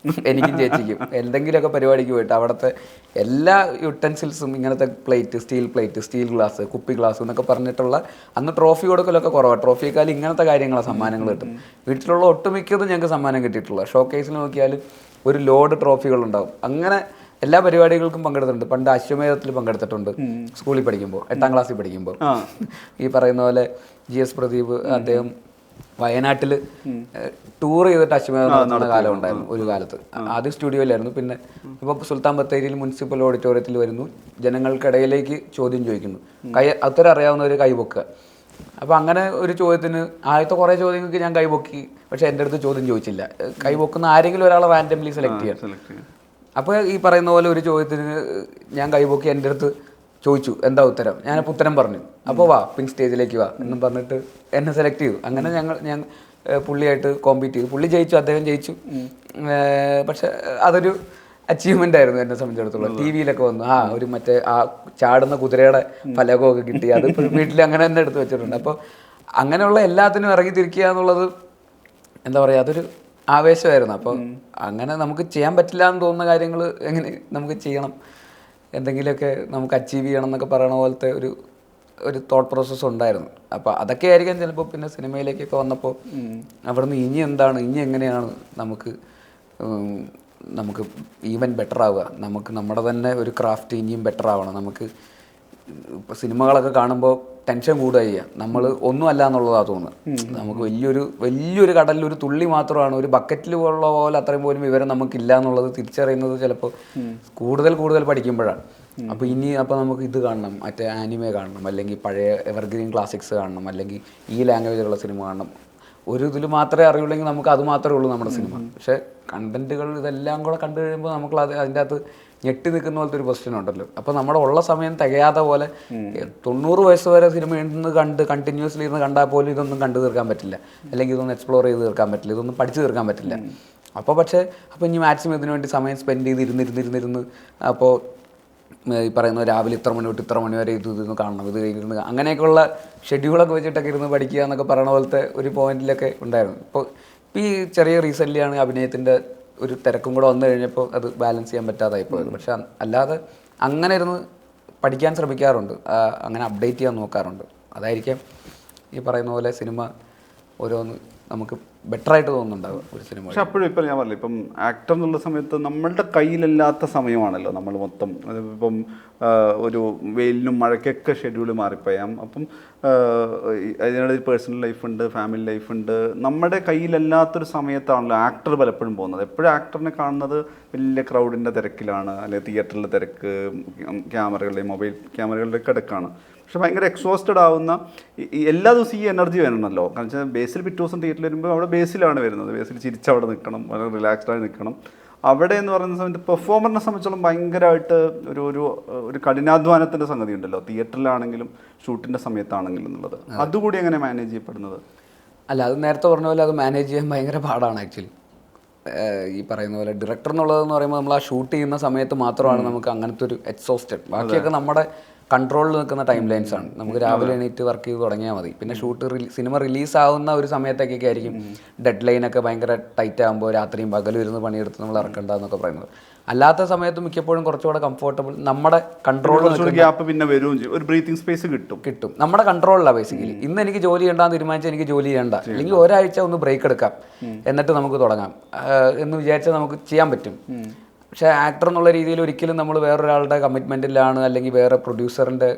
എനിക്കും ചേച്ചിക്കും എന്തെങ്കിലുമൊക്കെ പരിപാടിക്ക് പോയിട്ട് അവിടുത്തെ എല്ലാ യുട്ടൻസിൽസും ഇങ്ങനത്തെ പ്ലേറ്റ്, സ്റ്റീൽ ഗ്ലാസ്, കുപ്പി ഗ്ലാസ് എന്നൊക്കെ പറഞ്ഞിട്ടുള്ള അന്ന് ട്രോഫി കൊടുക്കലൊക്കെ കുറവാണ്. ട്രോഫിയേക്കാൾ ഇങ്ങനത്തെ കാര്യങ്ങളാണ് സമ്മാനങ്ങൾ കിട്ടും. വീട്ടിലുള്ള ഒട്ടുമിക്കതും ഞങ്ങൾക്ക് സമ്മാനം കിട്ടിയിട്ടുള്ളത്. ഷോ കേസിൽ നോക്കിയാൽ ഒരു ലോഡ് ട്രോഫികളുണ്ടാവും. അങ്ങനെ എല്ലാ പരിപാടികൾക്കും പങ്കെടുത്തിട്ടുണ്ട്. പണ്ട് അശ്വമേധത്തിൽ പങ്കെടുത്തിട്ടുണ്ട് സ്കൂളിൽ പഠിക്കുമ്പോൾ, 8ാം ക്ലാസ്സിൽ പഠിക്കുമ്പോൾ. ഈ പറയുന്ന പോലെ GS പ്രദീപ് അദ്ദേഹം വയനാട്ടിൽ ടൂർ ചെയ്തിട്ട് അശ്വമേധം നടത്തുന്ന കാലം ഉണ്ടായിരുന്നു ഒരു കാലത്ത്. ആദ്യം സ്റ്റുഡിയോയിലായിരുന്നു, പിന്നെ ഇപ്പോൾ സുൽത്താൻ ബത്തേരിയിൽ മുനിസിപ്പൽ ഓഡിറ്റോറിയത്തിൽ വരുന്നു, ജനങ്ങൾക്കിടയിലേക്ക് ചോദ്യം ചോദിക്കുന്നു, ഉത്തരം അറിയാവുന്നവർ കൈപൊക്കുക. അപ്പോൾ അങ്ങനെ ഒരു ചോദ്യത്തിന് ആദ്യത്തെ കുറേ ചോദ്യങ്ങൾക്ക് ഞാൻ കൈപൊക്കി, പക്ഷേ എൻ്റെ അടുത്ത് ചോദ്യം ചോദിച്ചില്ല. കൈപൊക്കുന്ന ആരെങ്കിലും ഒരാളെ റാൻഡംലി സെലക്ട് ചെയ്യാം. അപ്പോൾ ഈ പറയുന്ന പോലെ ഒരു ചോദ്യത്തിന് ഞാൻ കൈപൊക്കി എൻ്റെ അടുത്ത് ചോദിച്ചു എന്താ ഉത്തരം, ഞാനപ്പോൾ ഉത്തരം പറഞ്ഞു. അപ്പോൾ വാ പിങ്ക് സ്റ്റേജിലേക്ക് വാ എന്നും പറഞ്ഞിട്ട് എന്നെ സെലക്ട് ചെയ്തു. അങ്ങനെ ഞാൻ പുള്ളിയായിട്ട് കോമ്പീറ്റ് ചെയ്തു. പുള്ളി ജയിച്ചു, അദ്ദേഹം ജയിച്ചു. പക്ഷെ അതൊരു അച്ചീവ്മെൻ്റ് ആയിരുന്നു എന്നെ സംബന്ധിച്ചിടത്തോളം. TV-യിലൊക്കെ വന്നു ഒരു മറ്റേ ആ ചാടുന്ന കുതിരയുടെ ഫലകമൊക്കെ കിട്ടി. അത് വീട്ടിൽ അങ്ങനെ തന്നെ എടുത്ത് വെച്ചിട്ടുണ്ട്. അപ്പോൾ അങ്ങനെയുള്ള എല്ലാത്തിനും ഇറങ്ങി തിരിക്കുക എന്നുള്ളത് എന്താ പറയുക, അതൊരു ആവേശമായിരുന്നു. അപ്പോൾ അങ്ങനെ നമുക്ക് ചെയ്യാൻ പറ്റില്ല എന്ന് തോന്നുന്ന കാര്യങ്ങൾ എങ്ങനെ നമുക്ക് ചെയ്യണം, എന്തെങ്കിലുമൊക്കെ നമുക്ക് അച്ചീവ് ചെയ്യണം എന്നൊക്കെ പറയണ പോലത്തെ ഒരു തോട്ട് പ്രോസസ്സ് ഉണ്ടായിരുന്നു. അപ്പോൾ അതൊക്കെ ആയിരിക്കാം ചിലപ്പോൾ പിന്നെ സിനിമയിലേക്കൊക്കെ വന്നപ്പോൾ അവിടുന്ന് ഇനി എന്താണ്, ഇനി എങ്ങനെയാണ് നമുക്ക് ഈവൻ ബെറ്റർ ആവുക, നമുക്ക് നമ്മുടെ തന്നെ ഒരു ക്രാഫ്റ്റ് ഇനിയും ബെറ്റർ ആവണം. നമുക്ക് ഇപ്പോൾ സിനിമകളൊക്കെ കാണുമ്പോൾ ടെൻഷൻ കൂടുക ചെയ്യുക, നമ്മൾ ഒന്നുമല്ല എന്നുള്ളതാണ് തോന്നുന്നത്. നമുക്ക് വലിയൊരു കടലിൽ ഒരു തുള്ളി മാത്രമാണ്, ഒരു ബക്കറ്റിൽ ഉള്ള പോലെ അത്രയും പോലും വിവരം നമുക്കില്ല എന്നുള്ളത് തിരിച്ചറിയുന്നത് ചിലപ്പോൾ കൂടുതൽ പഠിക്കുമ്പോഴാണ്. അപ്പോൾ നമുക്ക് ഇത് കാണണം, മറ്റേ ആനിമെ കാണണം, അല്ലെങ്കിൽ പഴയ എവർഗ്രീൻ ക്ലാസിക്സ് കാണണം, അല്ലെങ്കിൽ ഈ ലാംഗ്വേജിലുള്ള സിനിമ കാണണം. ഒരു ഇതിൽ മാത്രമേ അറിയുള്ളെങ്കിൽ നമുക്ക് അത് മാത്രമേ ഉള്ളൂ നമ്മുടെ സിനിമ. പക്ഷേ കണ്ടന്റുകൾ ഇതെല്ലാം കൂടെ കണ്ടു കഴിയുമ്പോൾ നമുക്ക് അതിൻ്റെ അകത്ത് ഞെട്ടി നിൽക്കുന്ന പോലത്തെ ഒരു ക്വസ്റ്റ്യൻ ഉണ്ടല്ലോ. അപ്പോൾ നമ്മുടെ ഉള്ള സമയം തികയാത്ത പോലെ 90 വയസ്സ് വരെ സിനിമ ഇരുന്ന് കണ്ടിന്യൂസ്ലി ഇരുന്ന് കണ്ടാൽ പോലും ഇതൊന്നും കണ്ടു തീർക്കാൻ പറ്റില്ല, അല്ലെങ്കിൽ ഇതൊന്നും എക്സ്പ്ലോർ ചെയ്ത് തീർക്കാൻ പറ്റില്ല, ഇതൊന്നും പഠിച്ചു തീർക്കാൻ പറ്റില്ല. അപ്പോൾ ഇനി മാക്സിമം ഇതിനു വേണ്ടി സമയം സ്പെൻഡ് ചെയ്ത് ഇരുന്നിരുന്ന് അപ്പോൾ ഈ പറയുന്ന രാവിലെ ഇത്ര മണി തൊട്ട് ഇത്ര മണി വരെ ഇതൊന്ന് കാണണം, ഇത് കഴിഞ്ഞിരുന്ന് അങ്ങനെയൊക്കെയുള്ള ഷെഡ്യൂളൊക്കെ വെച്ചിട്ടൊക്കെ ഇരുന്ന് പഠിക്കുക എന്നൊക്കെ പറയണ പോലത്തെ ഒരു പോയിന്റിലൊക്കെ ഉണ്ടായിരുന്നു. ഇപ്പോൾ ഈ ചെറിയ റീസെൻ്റ്ലിയാണ് അഭിനയത്തിൻ്റെ ഒരു തിരക്കും കൂടെ വന്നു കഴിഞ്ഞപ്പോൾ അത് ബാലൻസ് ചെയ്യാൻ പറ്റാതായി പോയത്. പക്ഷെ അല്ലാതെ അങ്ങനെ ഇരുന്ന് പഠിക്കാൻ ശ്രമിക്കാറുണ്ട്, അങ്ങനെ അപ്ഡേറ്റ് ചെയ്യാൻ നോക്കാറുണ്ട്. അതായിരിക്കാം ഈ പറയുന്ന പോലെ സിനിമ ഓരോന്ന് നമുക്ക് ബെറ്ററായിട്ട് തോന്നുന്നുണ്ടാവുക ഒരു സിനിമ. പക്ഷെ അപ്പോഴും ഇപ്പം ഞാൻ പറഞ്ഞില്ല, ഇപ്പം ആക്ടർ എന്നുള്ള സമയത്ത് നമ്മളുടെ കയ്യിലല്ലാത്ത സമയമാണല്ലോ നമ്മൾ മൊത്തം. ഇപ്പം ഒരു വെയിലിനും മഴയ്ക്കൊക്കെ ഷെഡ്യൂൾ മാറിപ്പോയാം. അപ്പം അതിനിടയിൽ പേഴ്സണൽ ലൈഫുണ്ട്, ഫാമിലി ലൈഫുണ്ട്. നമ്മുടെ കയ്യിലല്ലാത്തൊരു സമയത്താണല്ലോ ആക്ടർ പലപ്പോഴും പോകുന്നത്. എപ്പോഴും ആക്ടറിനെ കാണുന്നത് വലിയ ക്രൗഡിൻ്റെ തിരക്കിലാണ്, അല്ലെങ്കിൽ തിയേറ്ററിലെ തിരക്ക്, ക്യാമറകളുടെയും മൊബൈൽ ക്യാമറകളുടെ തിരക്കാണ്. പക്ഷെ ഭയങ്കര എക്സോസ്റ്റഡ് ആവുന്ന, എല്ലാ ദിവസവും ഈ എനർജി വേണമല്ലോ. കാരണം വെച്ചാൽ ബേസിൽ പിറ്റേ ദിവസം തിയേറ്ററിൽ വരുമ്പോൾ അവിടെ ബേസിലാണ് വരുന്നത്, ബേസിൽ ചിരിച്ചവിടെ നിൽക്കണം, വളരെ റിലാക്സ്ഡായി നിൽക്കണം. അവിടെ എന്ന് പറയുന്ന സമയത്ത് പെർഫോമറിനെ സംബന്ധിച്ചോളം ഭയങ്കരമായിട്ട് ഒരു കഠിനാധ്വാനത്തിൻ്റെ സംഗതി ഉണ്ടല്ലോ, തിയേറ്ററിലാണെങ്കിലും ഷൂട്ടിൻ്റെ സമയത്താണെങ്കിലും എന്നുള്ളത്. അതുകൂടി എങ്ങനെ മാനേജ് ചെയ്യപ്പെടുന്നത്? അല്ല, അത് നേരത്തെ പറഞ്ഞ പോലെ അത് മാനേജ് ചെയ്യാൻ ഭയങ്കര പാടാണ് ആക്ച്വലി. ഈ പറയുന്ന പോലെ ഡയറക്ടർ എന്നുള്ളതെന്ന് പറയുമ്പോൾ നമ്മൾ ആ ഷൂട്ട് ചെയ്യുന്ന സമയത്ത് മാത്രമാണ് നമുക്ക് അങ്ങനത്തെ ഒരു എക്സോസ്റ്റഡ്. ബാക്കിയൊക്കെ നമ്മുടെ കൺട്രോളിൽ നിൽക്കുന്ന ടൈം ലൈൻസ് ആണ്. നമുക്ക് രാവിലെ എണീറ്റ് വർക്ക് ചെയ്ത് തുടങ്ങിയാൽ മതി. പിന്നെ സിനിമ റിലീസാവുന്ന ഒരു സമയത്തൊക്കെ ആയിരിക്കും ഡെഡ് ലൈനൊക്കെ ഭയങ്കര ടൈറ്റ് ആകുമ്പോൾ രാത്രിയും പകലും ഇരുന്ന് പണിയെടുത്ത് നമ്മൾ ഇറക്കേണ്ടതെന്നൊക്കെ പറയുന്നത്. അല്ലാത്ത സമയത്ത് മിക്കപ്പോഴും കുറച്ചുകൂടെ കംഫർട്ടബിൾ, നമ്മുടെ കൺട്രോളിൽ ഗ്യാപ്പ് പിന്നെ വരും, ഒരു ബ്രീത്തിങ് സ്പേസ് കിട്ടും. നമ്മുടെ കൺട്രോളിലാണ് ബേസിക്കലി. ഇന്ന് എനിക്ക് ജോലി ചെയ്യണ്ടെന്ന് തീരുമാനിച്ചാൽ എനിക്ക് ജോലി ചെയ്യണ്ട, അല്ലെങ്കിൽ ഒരാഴ്ച ഒന്ന് ബ്രേക്ക് എടുക്കാം, എന്നിട്ട് നമുക്ക് തുടങ്ങാം എന്ന് വിചാരിച്ചാൽ നമുക്ക് ചെയ്യാൻ പറ്റും. പക്ഷേ ആക്ടർ എന്നുള്ള രീതിയിൽ ഒരിക്കലും നമ്മൾ വേറൊരാളുടെ കമ്മിറ്റ്മെൻറ്റിലാണ്, അല്ലെങ്കിൽ വേറെ പ്രൊഡ്യൂസറിൻ്റെ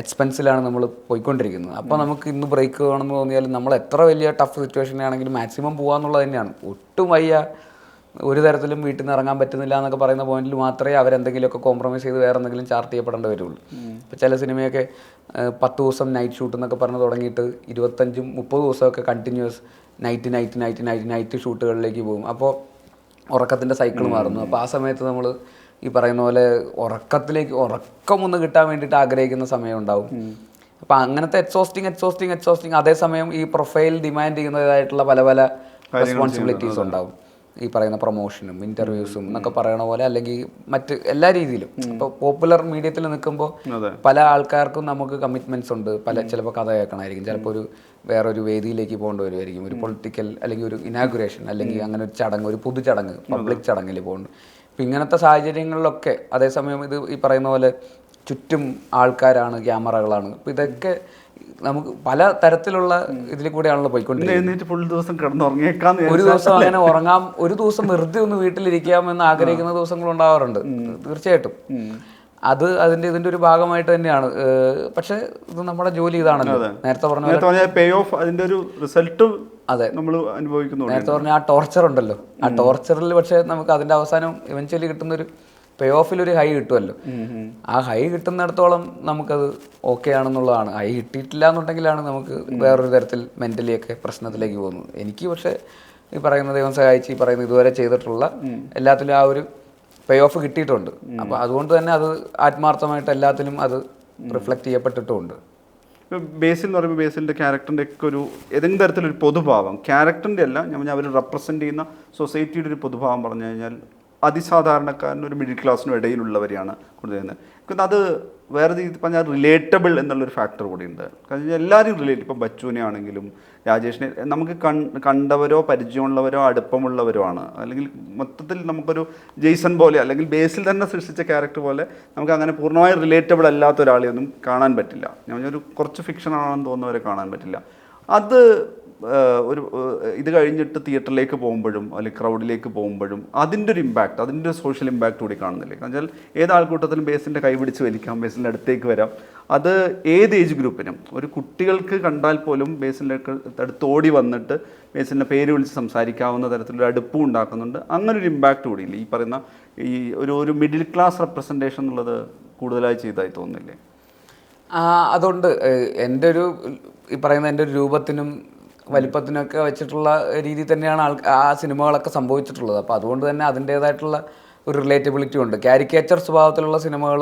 എക്സ്പെൻസിലാണ് നമ്മൾ പോയിക്കൊണ്ടിരിക്കുന്നത്. അപ്പോൾ നമുക്ക് ഇന്ന് ബ്രേക്ക് വേണമെന്ന് തോന്നിയാലും നമ്മൾ എത്ര വലിയ ടഫ് സിറ്റുവേഷൻ ആണെങ്കിലും മാക്സിമം പോകാമെന്നുള്ളത് തന്നെയാണ്. ഒട്ടും വയ്യ, ഒരു തരത്തിലും വീട്ടിൽ നിന്ന് ഇറങ്ങാൻ പറ്റുന്നില്ല എന്നൊക്കെ പറയുന്ന പോയിന്റിൽ മാത്രമേ അവരെന്തെങ്കിലുമൊക്കെ കോംപ്രമൈസ് ചെയ്ത് വേറെ എന്തെങ്കിലും ചാർട്ട് ചെയ്യപ്പെടേണ്ടി വരുള്ളൂ. ഇപ്പോൾ ചില സിനിമയൊക്കെ 10 ദിവസം നൈറ്റ് ഷൂട്ട് എന്നൊക്കെ പറഞ്ഞ് തുടങ്ങിയിട്ട് 25-30 ദിവസമൊക്കെ കണ്ടിന്യൂസ് നൈറ്റ് ഷൂട്ടുകളിലേക്ക് പോകും. അപ്പോൾ ഉറക്കത്തിൻ്റെ സൈക്കിൾ മാറുന്നു. അപ്പോൾ ആ സമയത്ത് നമ്മൾ ഈ പറയുന്ന പോലെ ഉറക്കം ഒന്ന് കിട്ടാൻ വേണ്ടിയിട്ട് ആഗ്രഹിക്കുന്ന സമയം ഉണ്ടാവും. അപ്പോൾ അങ്ങനത്തെ എക്സോസ്റ്റിംഗ് അതേസമയം ഈ പ്രൊഫൈൽ ഡിമാൻഡ് ചെയ്യുന്നതായിട്ടുള്ള പല റെസ്പോൺസിബിലിറ്റീസ് ഉണ്ടാവും. ഈ പറയുന്ന പ്രൊമോഷനും ഇൻ്റർവ്യൂസും എന്നൊക്കെ പറയണ പോലെ, അല്ലെങ്കിൽ മറ്റ് എല്ലാ രീതിയിലും. ഇപ്പോൾ പോപ്പുലർ മീഡിയത്തിൽ നിൽക്കുമ്പോൾ പല ആൾക്കാർക്കും നമുക്ക് കമ്മിറ്റ്മെൻറ്റ്സ് ഉണ്ട്. ചിലപ്പോൾ കഥ കേൾക്കണമായിരിക്കും, ചിലപ്പോൾ വേറൊരു വേദിയിലേക്ക് പോകേണ്ടി വരുമായിരിക്കും, ഒരു പൊളിറ്റിക്കൽ അല്ലെങ്കിൽ ഒരു ഇനാഗുറേഷൻ, അല്ലെങ്കിൽ അങ്ങനെ ഒരു ചടങ്ങ്, ഒരു പൊതുചടങ്ങ്, പബ്ലിക് ചടങ്ങിൽ പോകുന്നു. ഇപ്പം ഇങ്ങനത്തെ സാഹചര്യങ്ങളിലൊക്കെ അതേസമയം ഇത് ഈ പറയുന്ന പോലെ ചുറ്റും ആൾക്കാരാണ്, ക്യാമറകളാണ്. അപ്പോൾ ഇതൊക്കെ നമുക്ക് പല തരത്തിലുള്ള ഇതിൽ കൂടെയാണല്ലോ പോയിക്കൊണ്ടിരിക്കുന്നത്. ഒരു ദിവസം അങ്ങനെ ഉറങ്ങാം, ഒരു ദിവസം വെറുതെ ഒന്ന് വീട്ടിലിരിക്കാമെന്ന് ആഗ്രഹിക്കുന്ന ദിവസങ്ങളുണ്ടാവാറുണ്ട് തീർച്ചയായിട്ടും. ഇതിന്റെ ഒരു ഭാഗമായിട്ട് തന്നെയാണ്. പക്ഷെ ഇത് നമ്മുടെ ജോലി ഇതാണല്ലോ. നേരത്തെ പറഞ്ഞ പേ ഓഫ്, അതിന്റെ ഒരു റിസൾട്ട് അതെ നമ്മൾ അനുഭവിക്കുന്നു. നേരത്തെ പറഞ്ഞ ആ ടോർച്ചർ ഉണ്ടല്ലോ, ആ ടോർച്ചറിൽ പക്ഷെ നമുക്ക് അതിന്റെ അവസാനം ഇവൻച്വലി കിട്ടുന്നൊരു പേ ഓഫിലൊരു ഹൈ കിട്ടുമല്ലോ. ആ ഹൈ കിട്ടുന്നിടത്തോളം നമുക്കത് ഓക്കെ ആണെന്നുള്ളതാണ്. ഹൈ കിട്ടിയിട്ടില്ല എന്നുണ്ടെങ്കിലാണ് നമുക്ക് വേറൊരു തരത്തിൽ മെൻ്റലിയൊക്കെ പ്രശ്നത്തിലേക്ക് പോകുന്നത്. എനിക്ക് പക്ഷേ ഈ പറയുന്ന ദൈവം സഹായിച്ച് ഈ പറയുന്ന ഇതുവരെ ചെയ്തിട്ടുള്ള എല്ലാത്തിലും ആ ഒരു പേ ഓഫ് കിട്ടിയിട്ടുണ്ട്. അപ്പോൾ അതുകൊണ്ട് തന്നെ അത് ആത്മാർത്ഥമായിട്ട് എല്ലാത്തിലും അത് റിഫ്ലക്റ്റ് ചെയ്യപ്പെട്ടിട്ടുമുണ്ട്. ബേസിൽ എന്ന് പറയുമ്പോൾ ബേസിലിൻ്റെ ക്യാരക്ടറിൻ്റെ ഒക്കെ ഒരു ഏതെങ്കിലും തരത്തിലൊരു പൊതുഭാവം, ക്യാരക്ടറിൻ്റെ അല്ല, ഞാൻ അവർ റെപ്രസെൻ്റ് ചെയ്യുന്ന സൊസൈറ്റിയുടെ ഒരു പൊതുഭാവം പറഞ്ഞു കഴിഞ്ഞാൽ അതിസാധാരണക്കാരനും ഒരു മിഡിൽ ക്ലാസ്സിനും ഇടയിലുള്ളവരെയാണ് കൊണ്ടുവരുന്നത്. അത് വേറെ രീതിയിൽ പറഞ്ഞാൽ റിലേറ്റബിൾ എന്നുള്ളൊരു ഫാക്ടർ കൂടിയുണ്ട്. കാരണം എല്ലാവരും റിലേറ്റ്, ഇപ്പം ബച്ചുവിനെ ആണെങ്കിലും രാജേഷിനെ നമുക്ക് കണ്ടവരോ പരിചയമുള്ളവരോ അടുപ്പമുള്ളവരോ ആണ്. അല്ലെങ്കിൽ മൊത്തത്തിൽ നമുക്കൊരു ജെയ്സൺ പോലെ അല്ലെങ്കിൽ ബേസിൽ തന്നെ സൃഷ്ടിച്ച ക്യാരക്ടർ പോലെ നമുക്ക് അങ്ങനെ പൂർണ്ണമായും റിലേറ്റബിൾ അല്ലാത്ത ഒരാളെയൊന്നും കാണാൻ പറ്റില്ല. ഞാൻ ഒരു കുറച്ച് ഫിക്ഷൻ ആണെന്ന് തോന്നുന്നവരെ കാണാൻ പറ്റില്ല. അത് ഒരു ഇത് കഴിഞ്ഞിട്ട് തിയേറ്ററിലേക്ക് പോകുമ്പോഴും അല്ലെങ്കിൽ ക്രൗഡിലേക്ക് പോകുമ്പോഴും അതിൻ്റെ ഒരു ഇമ്പാക്റ്റ്, അതിൻ്റെ ഒരു സോഷ്യൽ ഇമ്പാക്റ്റ് കൂടി കാണുന്നില്ലേ? കാരണം വെച്ചാൽ ഏത് ആൾക്കൂട്ടത്തിലും ബേസിൻ്റെ കൈ പിടിച്ച് വലിക്കാം, ബേസിൻ്റെ അടുത്തേക്ക് വരാം. അത് ഏത് ഏജ് ഗ്രൂപ്പിനും, ഒരു കുട്ടികൾക്ക് കണ്ടാൽ പോലും ബേസിൻ്റെ അടുത്ത് ഓടി വന്നിട്ട് ബേസിൻ്റെ പേര് വിളിച്ച് സംസാരിക്കാവുന്ന തരത്തിലൊരു അടുപ്പും ഉണ്ടാക്കുന്നുണ്ട്. അങ്ങനൊരു ഇമ്പാക്റ്റ് കൂടിയില്ലേ ഈ പറയുന്ന ഈ ഒരു മിഡിൽ ക്ലാസ് റെപ്രസെൻറ്റേഷൻ എന്നുള്ളത് കൂടുതലായി ചെയ്തതായി തോന്നുന്നില്ലേ? അതുകൊണ്ട് എൻ്റെ ഒരു ഈ പറയുന്ന എൻ്റെ ഒരു രൂപത്തിനും വലിപ്പത്തിനൊക്കെ വെച്ചിട്ടുള്ള രീതി തന്നെയാണ് ആ സിനിമകളൊക്കെ സംഭവിച്ചിട്ടുള്ളത്. അപ്പോൾ അതുകൊണ്ട് തന്നെ അതിൻ്റേതായിട്ടുള്ള ഒരു റിലേറ്റബിലിറ്റി ഉണ്ട്. കാരിക്കേച്ചർ സ്വഭാവത്തിലുള്ള സിനിമകൾ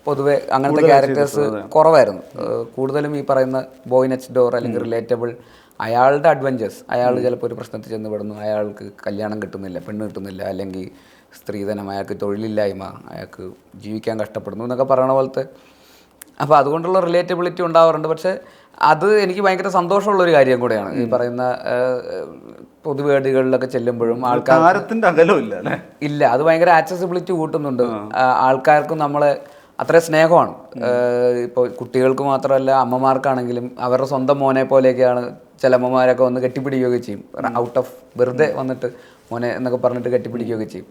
പൊതുവെ അങ്ങനത്തെ ക്യാരക്ടേഴ്സ് കുറവായിരുന്നു. കൂടുതലും ഈ പറയുന്ന ബോയ് നെക്സ്റ്റ് ഡോർ അല്ലെങ്കിൽ റിലേറ്റബിൾ, അയാളുടെ അഡ്വഞ്ചേഴ്സ്, അയാൾ ചിലപ്പോൾ ഒരു പ്രശ്നത്തിൽ ചെന്ന് പെടുന്നു, അയാൾക്ക് കല്യാണം കിട്ടുന്നില്ല, പെണ്ണ് കിട്ടുന്നില്ല, അല്ലെങ്കിൽ സ്ത്രീധനം, അയാൾക്ക് തൊഴിലില്ലായ്മ, അയാൾക്ക് ജീവിക്കാൻ കഷ്ടപ്പെടുന്നു എന്നൊക്കെ പറയണ പോലത്തെ. അപ്പോൾ അതുകൊണ്ടുള്ള റിലേറ്റബിലിറ്റി ഉണ്ടാവാറുണ്ട്. പക്ഷേ അത് എനിക്ക് ഭയങ്കര സന്തോഷമുള്ളൊരു കാര്യം കൂടെയാണ്. ഈ പറയുന്ന പൊതുവേദികളിലൊക്കെ ചെല്ലുമ്പോഴും ആൾക്കാരത്തിൻ്റെ അകലമില്ല അല്ലേ? ഇല്ല, അത് ഭയങ്കര ആക്സസിബിലിറ്റി കൂട്ടുന്നുണ്ട്. ആൾക്കാർക്കും നമ്മളെ അത്ര സ്നേഹമാണ്. ഇപ്പോൾ കുട്ടികൾക്ക് മാത്രമല്ല, അമ്മമാർക്കാണെങ്കിലും അവരുടെ സ്വന്തം മോനെ പോലെയൊക്കെയാണ് ചില അമ്മമാരൊക്കെ വന്ന് കെട്ടിപ്പിടിക്കുകയൊക്കെ ചെയ്യും. ഔട്ട് ഓഫ് വെറുതെ വന്നിട്ട് മോനെ എന്നൊക്കെ പറഞ്ഞിട്ട് കെട്ടിപ്പിടിക്കുകയൊക്കെ ചെയ്യും.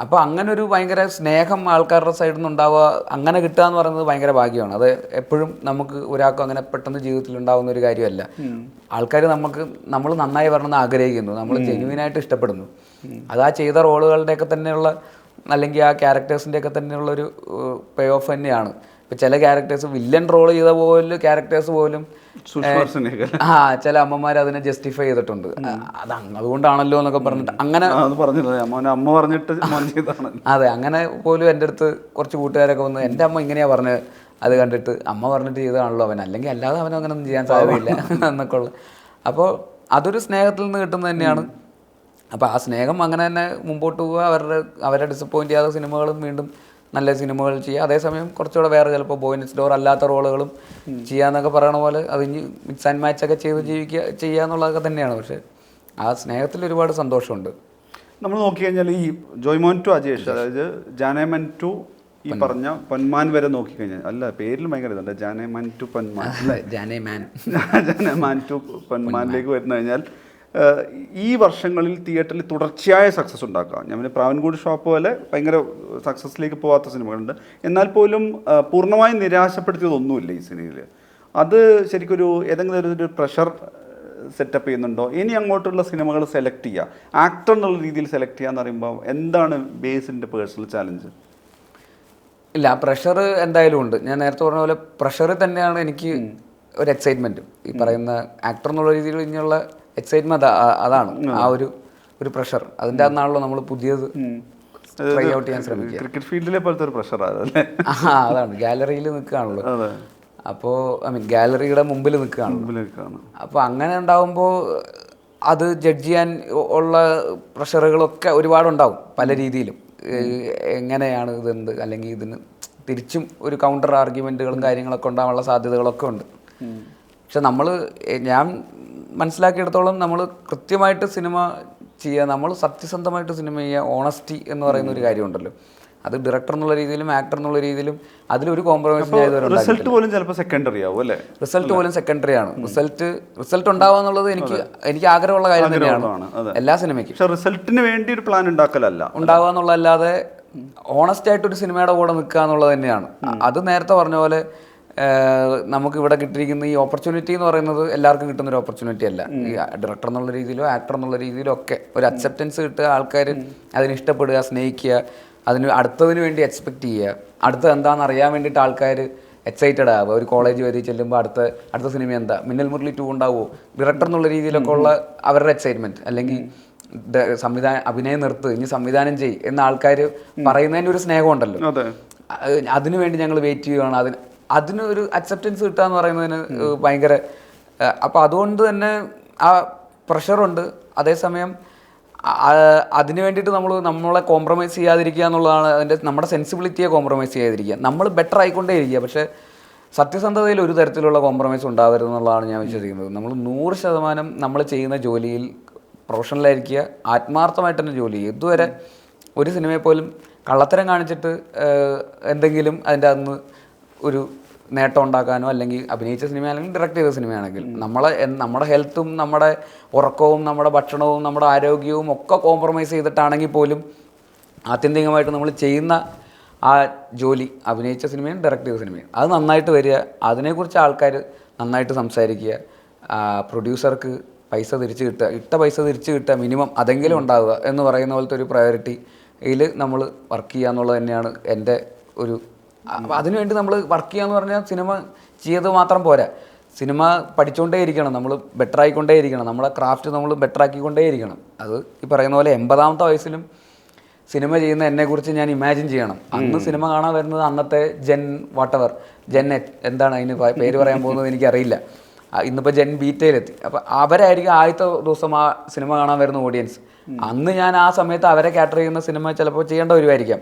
അപ്പോൾ അങ്ങനെ ഒരു ഭയങ്കര സ്നേഹം ആൾക്കാരുടെ സൈഡിൽ നിന്ന് ഉണ്ടാവുക, അങ്ങനെ കിട്ടുക എന്ന് പറയുന്നത് ഭയങ്കര ഭാഗ്യമാണ്. അത് എപ്പോഴും നമുക്ക് ഒരാൾക്കും അങ്ങനെ പെട്ടെന്ന് ജീവിതത്തിൽ ഉണ്ടാകുന്ന ഒരു കാര്യമല്ല. ആൾക്കാർ നമ്മൾ നന്നായി വരണമെന്ന് ആഗ്രഹിക്കുന്നു, നമ്മൾ ജെന്യുവിനായിട്ട് ഇഷ്ടപ്പെടുന്നു. അത് ആ ചെയ്ത റോളുകളുടെയൊക്കെ തന്നെയുള്ള അല്ലെങ്കിൽ ആ ക്യാരക്ടേഴ്സിൻ്റെയൊക്കെ തന്നെയുള്ളൊരു പേ ഓഫ് തന്നെയാണ്. ഇപ്പം ചില ക്യാരക്ടേഴ്സ് വില്ലൻ റോൾ ചെയ്ത പോലും ക്യാരക്ടേഴ്സ് പോലും ചില അമ്മമാർ അതിനെ ജസ്റ്റിഫൈ ചെയ്തിട്ടുണ്ട്. അതുകൊണ്ടാണല്ലോ എന്നൊക്കെ പറഞ്ഞിട്ട് അങ്ങനെ അതെ, അങ്ങനെ പോലും എൻ്റെ അടുത്ത് കുറച്ച് കൂട്ടുകാരൊക്കെ വന്ന് എൻ്റെ അമ്മ ഇങ്ങനെയാ പറഞ്ഞത്, അത് കണ്ടിട്ട് അമ്മ പറഞ്ഞിട്ട് ചെയ്തതാണല്ലോ അവൻ, അല്ലെങ്കിൽ അല്ലാതെ അവനും അങ്ങനെ ഒന്നും ചെയ്യാൻ സാധ്യതയില്ല എന്നൊക്കെ ഉള്ള. അപ്പോൾ അതൊരു സ്നേഹത്തിൽ നിന്ന് കിട്ടുന്നത് തന്നെയാണ്. അപ്പോൾ ആ സ്നേഹം അങ്ങനെ തന്നെ മുമ്പോട്ട് പോവുക, അവരെ ഡിസപ്പോയിൻറ്റ് ചെയ്യാതെ സിനിമകളും വീണ്ടും നല്ല സിനിമകൾ ചെയ്യുക. അതേസമയം കുറച്ചുകൂടെ വേറെ ചിലപ്പോൾ ബോയ് നെക്സ്റ്റ് ഡോർ അല്ലാത്ത റോളുകളും ചെയ്യാന്നൊക്കെ പറയണ പോലെ അതിന് മിക്സ് ആൻഡ് മാച്ചൊക്കെ ചെയ്ത് ചെയ്യുക എന്നുള്ളതൊക്കെ തന്നെയാണ്. പക്ഷേ ആ സ്നേഹത്തിൽ ഒരുപാട് സന്തോഷമുണ്ട്. നമ്മൾ നോക്കിക്കഴിഞ്ഞാൽ ഈ ജോയ്മോൻ ടു അജേഷ്, അതായത് ജാനേമൻ ടു ഈ പറഞ്ഞ പൊന്മാൻ വരെ നോക്കിക്കഴിഞ്ഞാൽ, അല്ല പേരിൽ ഭയങ്കര ഇതുണ്ട്, ജാനേമൻ ടു പൊന്മാൻ, ജാനേമാൻ ടു പൊന്മാനിലേക്ക് വരുന്നു കഴിഞ്ഞാൽ ഈ വർഷങ്ങളിൽ തിയേറ്ററിൽ തുടർച്ചയായ സക്സസ് ഉണ്ടാക്കുക. ഞാൻ പിന്നെ പ്രാവൻകൂട് ഷോപ്പ് പോലെ ഭയങ്കര സക്സസ്സിലേക്ക് പോകാത്ത സിനിമകളുണ്ട്. എന്നാൽ പോലും പൂർണ്ണമായും നിരാശപ്പെടുത്തിയതൊന്നുമില്ല ഈ സിനിമയിൽ. അത് ശരിക്കൊരു ഏതെങ്കിലും ഒരു പ്രഷർ സെറ്റപ്പ് ചെയ്യുന്നുണ്ടോ? ഇനി അങ്ങോട്ടുള്ള സിനിമകൾ സെലക്ട് ചെയ്യുക, ആക്ടർ എന്നുള്ള രീതിയിൽ സെലക്ട് ചെയ്യുക എന്ന് പറയുമ്പോൾ എന്താണ് ബേസിൻ്റെ പേഴ്സണൽ ചാലഞ്ച്? ഇല്ല, പ്രഷർ എന്തായാലും ഉണ്ട്. ഞാൻ നേരത്തെ പറഞ്ഞ പോലെ പ്രഷർ തന്നെയാണ് എനിക്ക് ഒരു എക്സൈറ്റ്മെൻറ്റ്. ഈ പറയുന്ന ആക്ടർ എന്നുള്ള രീതിയിൽ ഇനിയുള്ള എക്സൈറ്റ്മെന്റ് അതാണ്. ആ ഒരു പ്രഷർ, അതിൻ്റെ അകത്താണല്ലോ നമ്മൾ പുതിയത് ട്രൈ ഔട്ട് ചെയ്യാൻ ശ്രമിക്കുക. ക്രിക്കറ്റ് ഫീൽഡിലെ പോലത്തെ ഒരു പ്രഷറാണ്. അതാണ്, ഗാലറിയിൽ നിൽക്കുകയാണല്ലോ. അപ്പോൾ ഗാലറിയുടെ മുമ്പിൽ നിൽക്കുകയാണ്. അപ്പോൾ അങ്ങനെ ഉണ്ടാകുമ്പോൾ അത് ജഡ്ജ് ചെയ്യാൻ ഉള്ള പ്രഷറുകളൊക്കെ ഒരുപാടുണ്ടാവും പല രീതിയിലും. എങ്ങനെയാണ് ഇതെന്ത്, അല്ലെങ്കിൽ ഇതിന് തിരിച്ചും ഒരു കൗണ്ടർ ആർഗ്യുമെൻറ്റുകളും കാര്യങ്ങളൊക്കെ ഉണ്ടാകാനുള്ള സാധ്യതകളൊക്കെ ഉണ്ട്. പക്ഷെ ഞാൻ മനസ്സിലാക്കിയെടുത്തോളം നമ്മൾ കൃത്യമായിട്ട് സിനിമ ചെയ്യുക, നമ്മൾ സത്യസന്ധമായിട്ട് സിനിമ ചെയ്യുക, ഓണസ്റ്റി എന്ന് പറയുന്ന ഒരു കാര്യമുണ്ടല്ലോ, അത് ഡയറക്ടർ എന്നുള്ള രീതിയിലും ആക്ടർ എന്നുള്ള രീതിയിലും അതിലൊരു കോംപ്രമൈസ് റിസൾട്ട് പോലും ചിലപ്പോൾ സെക്കൻഡറി ആവും അല്ലേ? റിസൾട്ട് പോലും സെക്കൻഡറി ആണ്. റിസൾട്ട് ഉണ്ടാവുക എന്നുള്ളത് എനിക്ക് ആഗ്രഹമുള്ള കാര്യം തന്നെയാണ് എല്ലാ സിനിമയ്ക്കും. പക്ഷേ റിസൾട്ടിന് വേണ്ടി ഒരു പ്ലാൻ ഉണ്ടാവുക എന്നുള്ളതല്ലാതെ ഓണസ്റ്റ് ആയിട്ട് ഒരു സിനിമയുടെ കൂടെ നിൽക്കുക എന്നുള്ളത് തന്നെയാണ്. അത് നേരത്തെ പറഞ്ഞ പോലെ നമുക്ക് ഇവിടെ കിട്ടിയിരിക്കുന്ന ഈ ഓപ്പർച്യൂണിറ്റി എന്ന് പറയുന്നത് എല്ലാവർക്കും കിട്ടുന്ന ഒരു ഓപ്പർച്യൂണിറ്റി അല്ല. ഈ ഡയറക്ടർ എന്നുള്ള രീതിയിലോ ആക്ടർ എന്നുള്ള രീതിയിലോ ഒക്കെ ഒരു അക്സെപ്റ്റൻസ് കിട്ടുക, ആൾക്കാർ അതിന് ഇഷ്ടപ്പെടുക, സ്നേഹിക്കുക, അതിന് അടുത്തതിന് വേണ്ടി എക്സ്പെക്റ്റ് ചെയ്യുക, അടുത്തത് എന്താണെന്ന് അറിയാൻ വേണ്ടിയിട്ട് ആൾക്കാർ എക്സൈറ്റഡ് ആവുക. ഒരു കോളേജ് വരെ ചെല്ലുമ്പോൾ അടുത്ത സിനിമ എന്താ, മിന്നൽ മുരളി 2 ഉണ്ടാവുമോ, ഡയറക്ടർ എന്നുള്ള രീതിയിലൊക്കെ ഉള്ള അവരുടെ എക്സൈറ്റ്മെൻറ്റ്, അല്ലെങ്കിൽ അഭിനയം നിർത്ത്, ഇനി സംവിധാനം ചെയ്യും എന്ന ആൾക്കാർ പറയുന്നതിൻ്റെ ഒരു സ്നേഹമുണ്ടല്ലോ, അതിനുവേണ്ടി ഞങ്ങൾ വെയിറ്റ് ചെയ്യുകയാണ്. അതിനൊരു അക്സെപ്റ്റൻസ് കിട്ടുക എന്ന് പറയുന്നതിന് ഭയങ്കര. അപ്പോൾ അതുകൊണ്ട് തന്നെ ആ പ്രഷറുണ്ട്. അതേസമയം അതിന് വേണ്ടിയിട്ട് നമ്മളെ കോംപ്രമൈസ് ചെയ്യാതിരിക്കുക എന്നുള്ളതാണ് നമ്മുടെ സെൻസിബിലിറ്റിയെ കോംപ്രമൈസ് ചെയ്യാതിരിക്കുക. നമ്മൾ ബെറ്റർ ആയിക്കൊണ്ടേ ഇരിക്കുക. പക്ഷേ സത്യസന്ധതയിൽ ഒരു തരത്തിലുള്ള കോംപ്രമൈസ് ഉണ്ടാവരുത് എന്നുള്ളതാണ് ഞാൻ വിശ്വസിക്കുന്നത്. നമ്മൾ 100% നമ്മൾ ചെയ്യുന്ന ജോലിയിൽ പ്രൊഫഷണലായിരിക്കുക, ആത്മാർത്ഥമായിട്ട് തന്നെ ജോലി ചെയ്യുക. ഇതുവരെ ഒരു സിനിമയെ പോലും കള്ളത്തരം കാണിച്ചിട്ട് എന്തെങ്കിലും അതിൻ്റെ അന്ന് ഒരു നേട്ടം ഉണ്ടാക്കാനോ, അല്ലെങ്കിൽ അഭിനയിച്ച സിനിമയാണെങ്കിൽ ഡയറക്റ്റ് ചെയ്ത സിനിമയാണെങ്കിൽ നമ്മുടെ ഹെൽത്തും നമ്മുടെ ഉറക്കവും നമ്മുടെ ഭക്ഷണവും നമ്മുടെ ആരോഗ്യവും ഒക്കെ കോംപ്രമൈസ് ചെയ്തിട്ടാണെങ്കിൽ പോലും ആത്യന്തികമായിട്ട് നമ്മൾ ചെയ്യുന്ന ആ ജോലി അഭിനയിച്ച സിനിമയും ഡയറക്റ്റ് ചെയ്ത സിനിമയും അത് നന്നായിട്ട് വരിക, അതിനെക്കുറിച്ച് ആൾക്കാർ നന്നായിട്ട് സംസാരിക്കുക, പ്രൊഡ്യൂസർക്ക് പൈസ തിരിച്ച് കിട്ടുക, ഇട്ട പൈസ തിരിച്ച് കിട്ടുക, മിനിമം അതെങ്കിലും ഉണ്ടാവുക എന്ന് പറയുന്ന പോലത്തെ ഒരു പ്രയോറിറ്റിയിൽ നമ്മൾ വർക്ക് ചെയ്യുക എന്നുള്ളത് തന്നെയാണ് എൻ്റെ ഒരു. അപ്പോൾ അതിനുവേണ്ടി നമ്മൾ വർക്ക് ചെയ്യുക എന്ന് പറഞ്ഞാൽ സിനിമ ചെയ്ത് മാത്രം പോരാ, സിനിമ പഠിച്ചുകൊണ്ടേ ഇരിക്കണം, നമ്മൾ ബെറ്റർ ആയിക്കൊണ്ടേ ഇരിക്കണം, നമ്മളെ ക്രാഫ്റ്റ് നമ്മൾ ബെറ്റർ ആക്കിക്കൊണ്ടേ ഇരിക്കണം. അത് ഈ പറയുന്ന പോലെ 80ാമത്തെ വയസ്സിലും സിനിമ ചെയ്യുന്ന എന്നെക്കുറിച്ച് ഞാൻ ഇമാജിൻ ചെയ്യണം. അന്ന് സിനിമ കാണാൻ വരുന്നത് അന്നത്തെ ജെൻ എന്താണ് അതിന് പേര് പറയാൻ പോകുന്നത് എനിക്കറിയില്ല. ഇന്നിപ്പോൾ ജെൻ ബീറ്റയിലെത്തി. അപ്പോൾ അവരായിരിക്കും ആദ്യത്തെ ദിവസം ആ സിനിമ കാണാൻ വരുന്ന ഓഡിയൻസ്. അന്ന് ഞാൻ ആ സമയത്ത് അവരെ കാറ്റർ ചെയ്യുന്ന സിനിമ ചിലപ്പോൾ ചെയ്യേണ്ട വരുമായിരിക്കാം.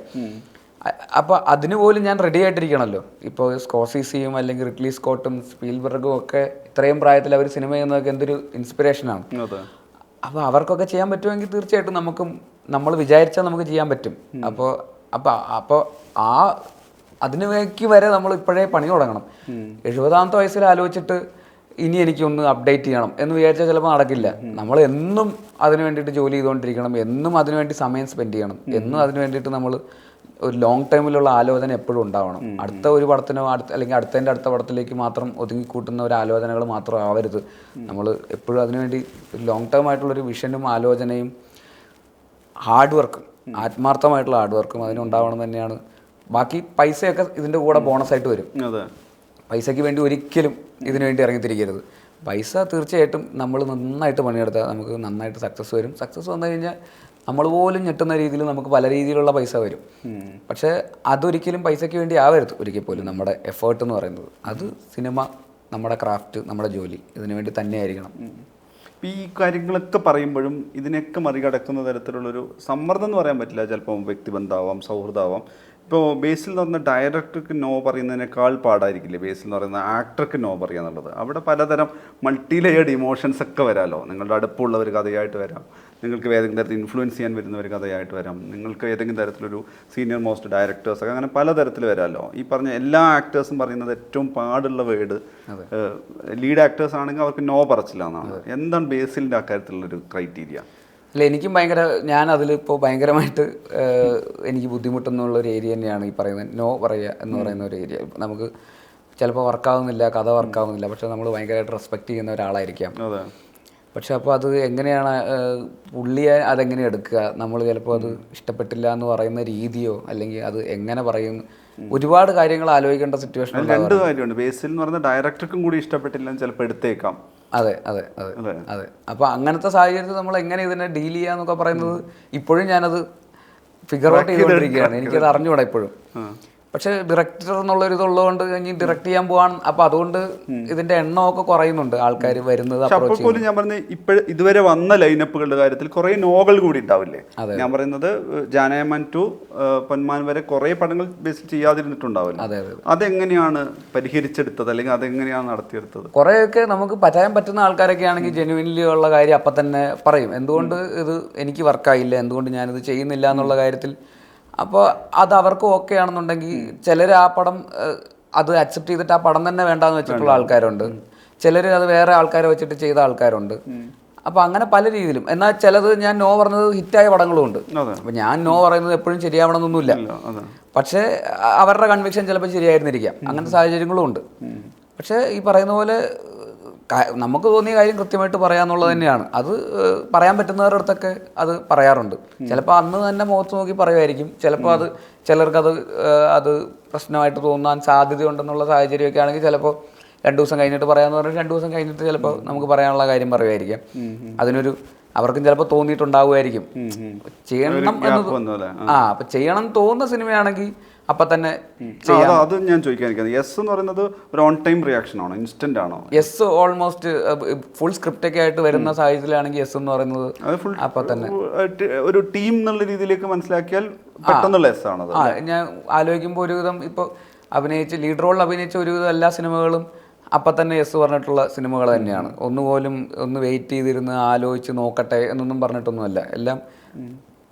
അപ്പോൾ അതിന് പോലും ഞാൻ റെഡി ആയിട്ടിരിക്കണമല്ലോ. ഇപ്പോൾ സ്കോർസീസിയും അല്ലെങ്കിൽ റിഡ്ലി സ്കോട്ടും സ്പീൽബർഗും ഒക്കെ ഇത്രയും പ്രായത്തിൽ അവർ സിനിമ ചെയ്യുന്നതൊക്കെ എന്തൊരു ഇൻസ്പിറേഷനാണ്. അപ്പോൾ അവർക്കൊക്കെ ചെയ്യാൻ പറ്റുമെങ്കിൽ തീർച്ചയായിട്ടും നമ്മൾ വിചാരിച്ചാൽ നമുക്ക് ചെയ്യാൻ പറ്റും. അപ്പോൾ ആ അതിനേക്ക് വരെ നമ്മൾ ഇപ്പോഴേ പണി തുടങ്ങണം. 70ാമത്തെ വയസ്സിൽ ആലോചിച്ചിട്ട് ഇനി എനിക്കൊന്ന് അപ്ഡേറ്റ് ചെയ്യണം എന്ന് വിചാരിച്ചാൽ ചിലപ്പോൾ നടക്കില്ല. നമ്മൾ എന്നും അതിന് വേണ്ടിയിട്ട് ജോലി ചെയ്തുകൊണ്ടിരിക്കണം, എന്നും അതിനുവേണ്ടി സമയം സ്പെൻഡ് ചെയ്യണം, എന്നും അതിന് വേണ്ടിയിട്ട് നമ്മൾ ഒരു ലോങ് ടൈമിലുള്ള ആലോചന എപ്പോഴും ഉണ്ടാവണം. അടുത്ത ഒരു പടത്തിനോ അല്ലെങ്കിൽ അടുത്ത പടത്തിലേക്ക് മാത്രം ഒതുങ്ങിക്കൂട്ടുന്ന ഒരു ആലോചനകൾ മാത്രം ആവരുത്. നമ്മൾ എപ്പോഴും അതിനുവേണ്ടി ഒരു ലോങ് ടേം ആയിട്ടുള്ളൊരു വിഷനും ആലോചനയും ഹാർഡ് വർക്കും, ആത്മാർത്ഥമായിട്ടുള്ള ഹാർഡ് വർക്കും അതിനുണ്ടാവണം തന്നെയാണ്. ബാക്കി പൈസയൊക്കെ ഇതിൻ്റെ കൂടെ ബോണസായിട്ട് വരും. പൈസയ്ക്ക് വേണ്ടി ഒരിക്കലും ഇതിനു വേണ്ടി ഇറങ്ങിത്തിരിക്കരുത്. പൈസ തീർച്ചയായിട്ടും നമ്മൾ നന്നായിട്ട് പണിയെടുത്താൽ നമുക്ക് നന്നായിട്ട് സക്സസ് വരും. സക്സസ് വന്നു കഴിഞ്ഞാൽ നമ്മൾ പോലും ഞെട്ടുന്ന രീതിയിൽ നമുക്ക് പല രീതിയിലുള്ള പൈസ വരും. പക്ഷേ അതൊരിക്കലും പൈസയ്ക്ക് വേണ്ടി ആവരുത് ഒരിക്കൽ പോലും. നമ്മുടെ എഫേർട്ട് എന്ന് പറയുന്നത് അത് സിനിമ, നമ്മുടെ ക്രാഫ്റ്റ്, നമ്മുടെ ജോലി ഇതിനു വേണ്ടി തന്നെയായിരിക്കണം. ഈ കാര്യങ്ങളൊക്കെ പറയുമ്പോഴും ഇതിനെയൊക്കെ മറികടക്കുന്ന തരത്തിലുള്ളൊരു സമ്മർദ്ദം എന്ന് പറയാൻ പറ്റില്ല. ചിലപ്പോൾ വ്യക്തിബന്ധമാവാം, സൗഹൃദമാവാം. ഇപ്പോൾ ബേസിൽ എന്ന് പറഞ്ഞ ഡയറക്ടർക്ക് നോ പറയുന്നതിനേക്കാൾ പാടായിരിക്കില്ലേ ബേസിൽ എന്ന് പറയുന്ന ആക്ടർക്ക് നോ പറയുക എന്നുള്ളത്? അവിടെ പലതരം മൾട്ടി ലെയേർഡ് ഇമോഷൻസ് ഒക്കെ വരാമല്ലോ. നിങ്ങളുടെ അടുപ്പമുള്ള ഒരു കഥയായിട്ട് വരാം, നിങ്ങൾക്ക് ഏതെങ്കിലും തരത്തിൽ ഇൻഫ്ലുവൻസ് ചെയ്യാൻ വരുന്ന ഒരു കഥയായിട്ട് വരാം, നിങ്ങൾക്ക് ഏതെങ്കിലും തരത്തിലൊരു സീനിയർ മോസ്റ്റ് ഡയറക്ടേഴ്സൊക്കെ, അങ്ങനെ പലതരത്തിൽ വരാമല്ലോ. ഈ പറഞ്ഞ എല്ലാ ആക്ടേഴ്സും പറയുന്നത് ഏറ്റവും പാടുള്ള വേർഡ് ലീഡ് ആക്ടേഴ്സ് ആണെങ്കിൽ അവർക്ക് നോ പറച്ചില്ല എന്നാണ്. എന്താണ് ബേസിലിൻ്റെ അക്കാര്യത്തിലുള്ളൊരു ക്രൈറ്റീരിയ? അല്ല, എനിക്കും ഞാൻ അതിലിപ്പോൾ ഭയങ്കരമായിട്ട് എനിക്ക് ബുദ്ധിമുട്ടുന്നുള്ളൊരു ഏരിയ തന്നെയാണ് ഈ പറയുന്നത് നോ പറയുക എന്ന് പറയുന്ന ഒരു ഏരിയ. നമുക്ക് ചിലപ്പോൾ വർക്കാവുന്നില്ല, കഥ വർക്കാവുന്നില്ല, പക്ഷേ നമ്മൾ ഭയങ്കരമായിട്ട് റെസ്പെക്റ്റ് ചെയ്യുന്ന ഒരാളായിരിക്കാം. പക്ഷെ അപ്പോൾ അത് എങ്ങനെയാണ് പുള്ളിയെ അതെങ്ങനെ എടുക്കുക, നമ്മൾ ചിലപ്പോൾ അത് ഇഷ്ടപ്പെട്ടില്ല എന്ന് പറയുന്ന രീതിയോ അല്ലെങ്കിൽ അത് എങ്ങനെ പറയുന്നു, ഒരുപാട് കാര്യങ്ങൾ ആലോചിക്കേണ്ട സിറ്റുവേഷൻ. രണ്ട് കാര്യമുണ്ട്. ബേസിൽ എന്ന് പറയുന്ന ഡയറക്ടർക്കും കൂടി ഇഷ്ടപ്പെട്ടില്ല ചിലപ്പോൾ എടുത്തേക്കാം. അതെ അതെ അതെ അതെ. അപ്പോൾ അങ്ങനത്തെ സാഹചര്യത്തിൽ നമ്മൾ എങ്ങനെ ഇതിനെ ഡീൽ ചെയ്യാന്നൊക്കെ പറയുന്നത് ഇപ്പോഴും ഞാനത് ഫിഗർ ഔട്ട് ചെയ്തുകൊണ്ടിരിക്കുകയാണ്. എനിക്കത് അറിഞ്ഞുകൂടാ ഇപ്പോഴും. പക്ഷെ ഡയറക്ടർ എന്നുള്ളൊരു ഇതുള്ളതുകൊണ്ട് ഇനി ഡയറക്റ്റ് ചെയ്യാൻ പോവാണ്. അപ്പോൾ അതുകൊണ്ട് ഇതിന്റെ എണ്ണമൊക്കെ കുറയുന്നുണ്ട്, ആൾക്കാർ വരുന്നത്. അപ്പോൾ ഞാൻ പറഞ്ഞ ഇതുവരെ വന്ന ലൈനപ്പുകളുടെ കാര്യത്തിൽ കുറെ നോകൾ കൂടി ഉണ്ടാവില്ലേ? ഞാൻ പറയുന്നത് ജാനയമൻ ടു പൊന്മാൻ വരെ കുറെ പടങ്ങൾ ബേസ് ചെയ്യാതിരുന്നിട്ടുണ്ടാവില്ല. അതെങ്ങനെയാണ് പരിഹരിച്ചെടുത്തത് അല്ലെങ്കിൽ അതെങ്ങനെയാണ് നടത്തിയെടുത്തത്? കുറേയൊക്കെ നമുക്ക് പറയാൻ പറ്റുന്ന ആൾക്കാരൊക്കെ ആണെങ്കിൽ ജെന്യുവൻലി ഉള്ള കാര്യം അപ്പം തന്നെ പറയും. എന്തുകൊണ്ട് ഇത് എനിക്ക് വർക്കായില്ല, എന്തുകൊണ്ട് ഞാനിത് ചെയ്യുന്നില്ല എന്നുള്ള കാര്യത്തിൽ. അപ്പോൾ അത് അവർക്ക് ഓക്കെ ആണെന്നുണ്ടെങ്കിൽ ചിലർ ആ പടം അത് അക്സെപ്റ്റ് ചെയ്തിട്ട് ആ പടം തന്നെ വേണ്ടാന്ന് വെച്ചിട്ടുള്ള ആൾക്കാരുണ്ട്. ചിലർ അത് വേറെ ആൾക്കാരെ വെച്ചിട്ട് ചെയ്ത ആൾക്കാരുണ്ട്. അപ്പോൾ അങ്ങനെ പല രീതിയിലും. എന്നാൽ ചിലത് ഞാൻ നോ പറഞ്ഞത് ഹിറ്റായ പടങ്ങളും ഉണ്ട്. അപ്പോൾ ഞാൻ നോ പറയുന്നത് എപ്പോഴും ശരിയാവണമെന്നൊന്നുമില്ല. പക്ഷേ അവരുടെ കൺവിക്ഷൻ ചിലപ്പോൾ ശരിയായിരുന്നിരിക്കാം. അങ്ങനത്തെ സാഹചര്യങ്ങളും ഉണ്ട്. പക്ഷേ ഈ പറയുന്ന പോലെ നമുക്ക് തോന്നിയ കാര്യം കൃത്യമായിട്ട് പറയാന്നുള്ളത് തന്നെയാണ്. അത് പറയാൻ പറ്റുന്നവരുടെ അടുത്തൊക്കെ അത് പറയാറുണ്ട്. ചിലപ്പോൾ അന്ന് തന്നെ മുഖത്ത് നോക്കി പറയുമായിരിക്കും. ചിലപ്പോൾ അത് ചിലർക്കത് അത് പ്രശ്നമായിട്ട് തോന്നാൻ സാധ്യതയുണ്ടെന്നുള്ള സാഹചര്യമൊക്കെ ആണെങ്കിൽ ചിലപ്പോൾ 2 ദിവസം കഴിഞ്ഞിട്ട് പറയാമെന്ന് പറഞ്ഞാൽ 2 ദിവസം കഴിഞ്ഞിട്ട് ചിലപ്പോൾ നമുക്ക് പറയാനുള്ള കാര്യം പറയുമായിരിക്കാം. അതിനൊരു അവർക്കും ചിലപ്പോൾ തോന്നിയിട്ടുണ്ടാവുമായിരിക്കും ചെയ്യണം എന്നത്. അപ്പം ചെയ്യണം തോന്നുന്ന സിനിമയാണെങ്കിൽ അപ്പം തന്നെ അത് ഞാൻ ചോദിക്കാൻ യെസ് എന്ന് പറയുന്നത് ഒരു ഓൺ ടൈം റിയാക്ഷൻ ആണോ, ഇൻസ്റ്റന്റ് ആണോ? യെസ് ഓൾമോസ്റ്റ് ഫുൾ സ്ക്രിപ്റ്റ് ഒക്കെ ആയിട്ട് വരുന്ന സാഹചര്യത്തിലാണെങ്കിൽ യെസ് എന്ന് പറയുന്നത് അപ്പം തന്നെ ഒരു ടീം എന്നുള്ള രീതിയിലേക്ക് മനസ്സിലാക്കിയാൽ പെട്ടെന്നുള്ള യെസ് ആണത്. ഞാൻ ആലോചിക്കുമ്പോൾ ഒരുവിധം ഇപ്പോൾ ലീഡ് റോളിൽ അഭിനയിച്ച ഒരുവിധം എല്ലാ സിനിമകളും അപ്പം തന്നെ യെസ് പറഞ്ഞിട്ടുള്ള സിനിമകൾ തന്നെയാണ്. ഒന്നുപോലും ഒന്ന് വെയിറ്റ് ചെയ്തിരുന്ന് ആലോചിച്ച് നോക്കട്ടെ എന്നൊന്നും പറഞ്ഞിട്ടൊന്നുമല്ല. എല്ലാം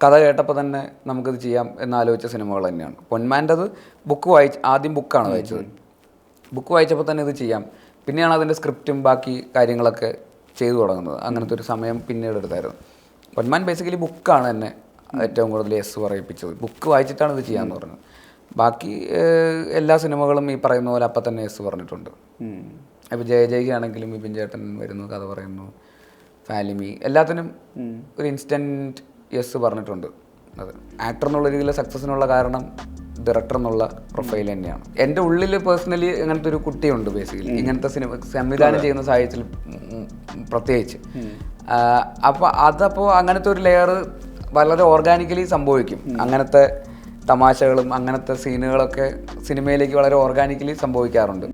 കഥ കേട്ടപ്പോൾ തന്നെ നമുക്കിത് ചെയ്യാം എന്നാലോചിച്ച സിനിമകൾ തന്നെയാണ്. പൊന്മാൻ്റെത് ആദ്യം ബുക്കാണ് വായിച്ചത്. ബുക്ക് വായിച്ചപ്പോൾ തന്നെ ഇത് ചെയ്യാം, പിന്നെയാണ് അതിൻ്റെ സ്ക്രിപ്റ്റും ബാക്കി കാര്യങ്ങളൊക്കെ ചെയ്തു തുടങ്ങുന്നത്. അങ്ങനത്തെ ഒരു സമയം പിന്നീട് എടുത്തായിരുന്നു. പൊന്മാൻ ബേസിക്കലി ബുക്കാണ് എന്നെ ഏറ്റവും കൂടുതൽ യെസ് പറയിപ്പിച്ചത്. ബുക്ക് വായിച്ചിട്ടാണ് ഇത് ചെയ്യാമെന്ന് പറഞ്ഞത്. ബാക്കി എല്ലാ സിനിമകളും ഈ പറയുന്ന പോലെ അപ്പം തന്നെ യെസ് പറഞ്ഞിട്ടുണ്ട്. ഇപ്പോൾ ജയജയ്ക്ക് ആണെങ്കിലും വിപിൻ ചേട്ടൻ വരുന്നു, കഥ പറയുന്നു, ഫാലിമി, എല്ലാത്തിനും ഒരു ഇൻസ്റ്റൻറ്റ് യെസ് പറഞ്ഞിട്ടുണ്ട്. അത് ആക്ടർ എന്നുള്ള രീതിയിലെ സക്സസ്സിനുള്ള കാരണം ഡയറക്ടർ എന്നുള്ള പ്രൊഫൈൽ തന്നെയാണ്. എൻ്റെ ഉള്ളിൽ പേഴ്സണലി അങ്ങനത്തെ ഒരു കുട്ടിയുണ്ട് ബേസിക്കലി, ഇങ്ങനത്തെ സിനിമ സംവിധാനം ചെയ്യുന്ന സാഹചര്യത്തിൽ പ്രത്യേകിച്ച്. അപ്പോൾ അങ്ങനത്തെ ഒരു ലെയർ വളരെ ഓർഗാനിക്കലി സംഭവിക്കും. അങ്ങനത്തെ തമാശകളും അങ്ങനത്തെ സീനുകളൊക്കെ സിനിമയിലേക്ക് വളരെ ഓർഗാനിക്കലി സംഭവിക്കാറുണ്ട്.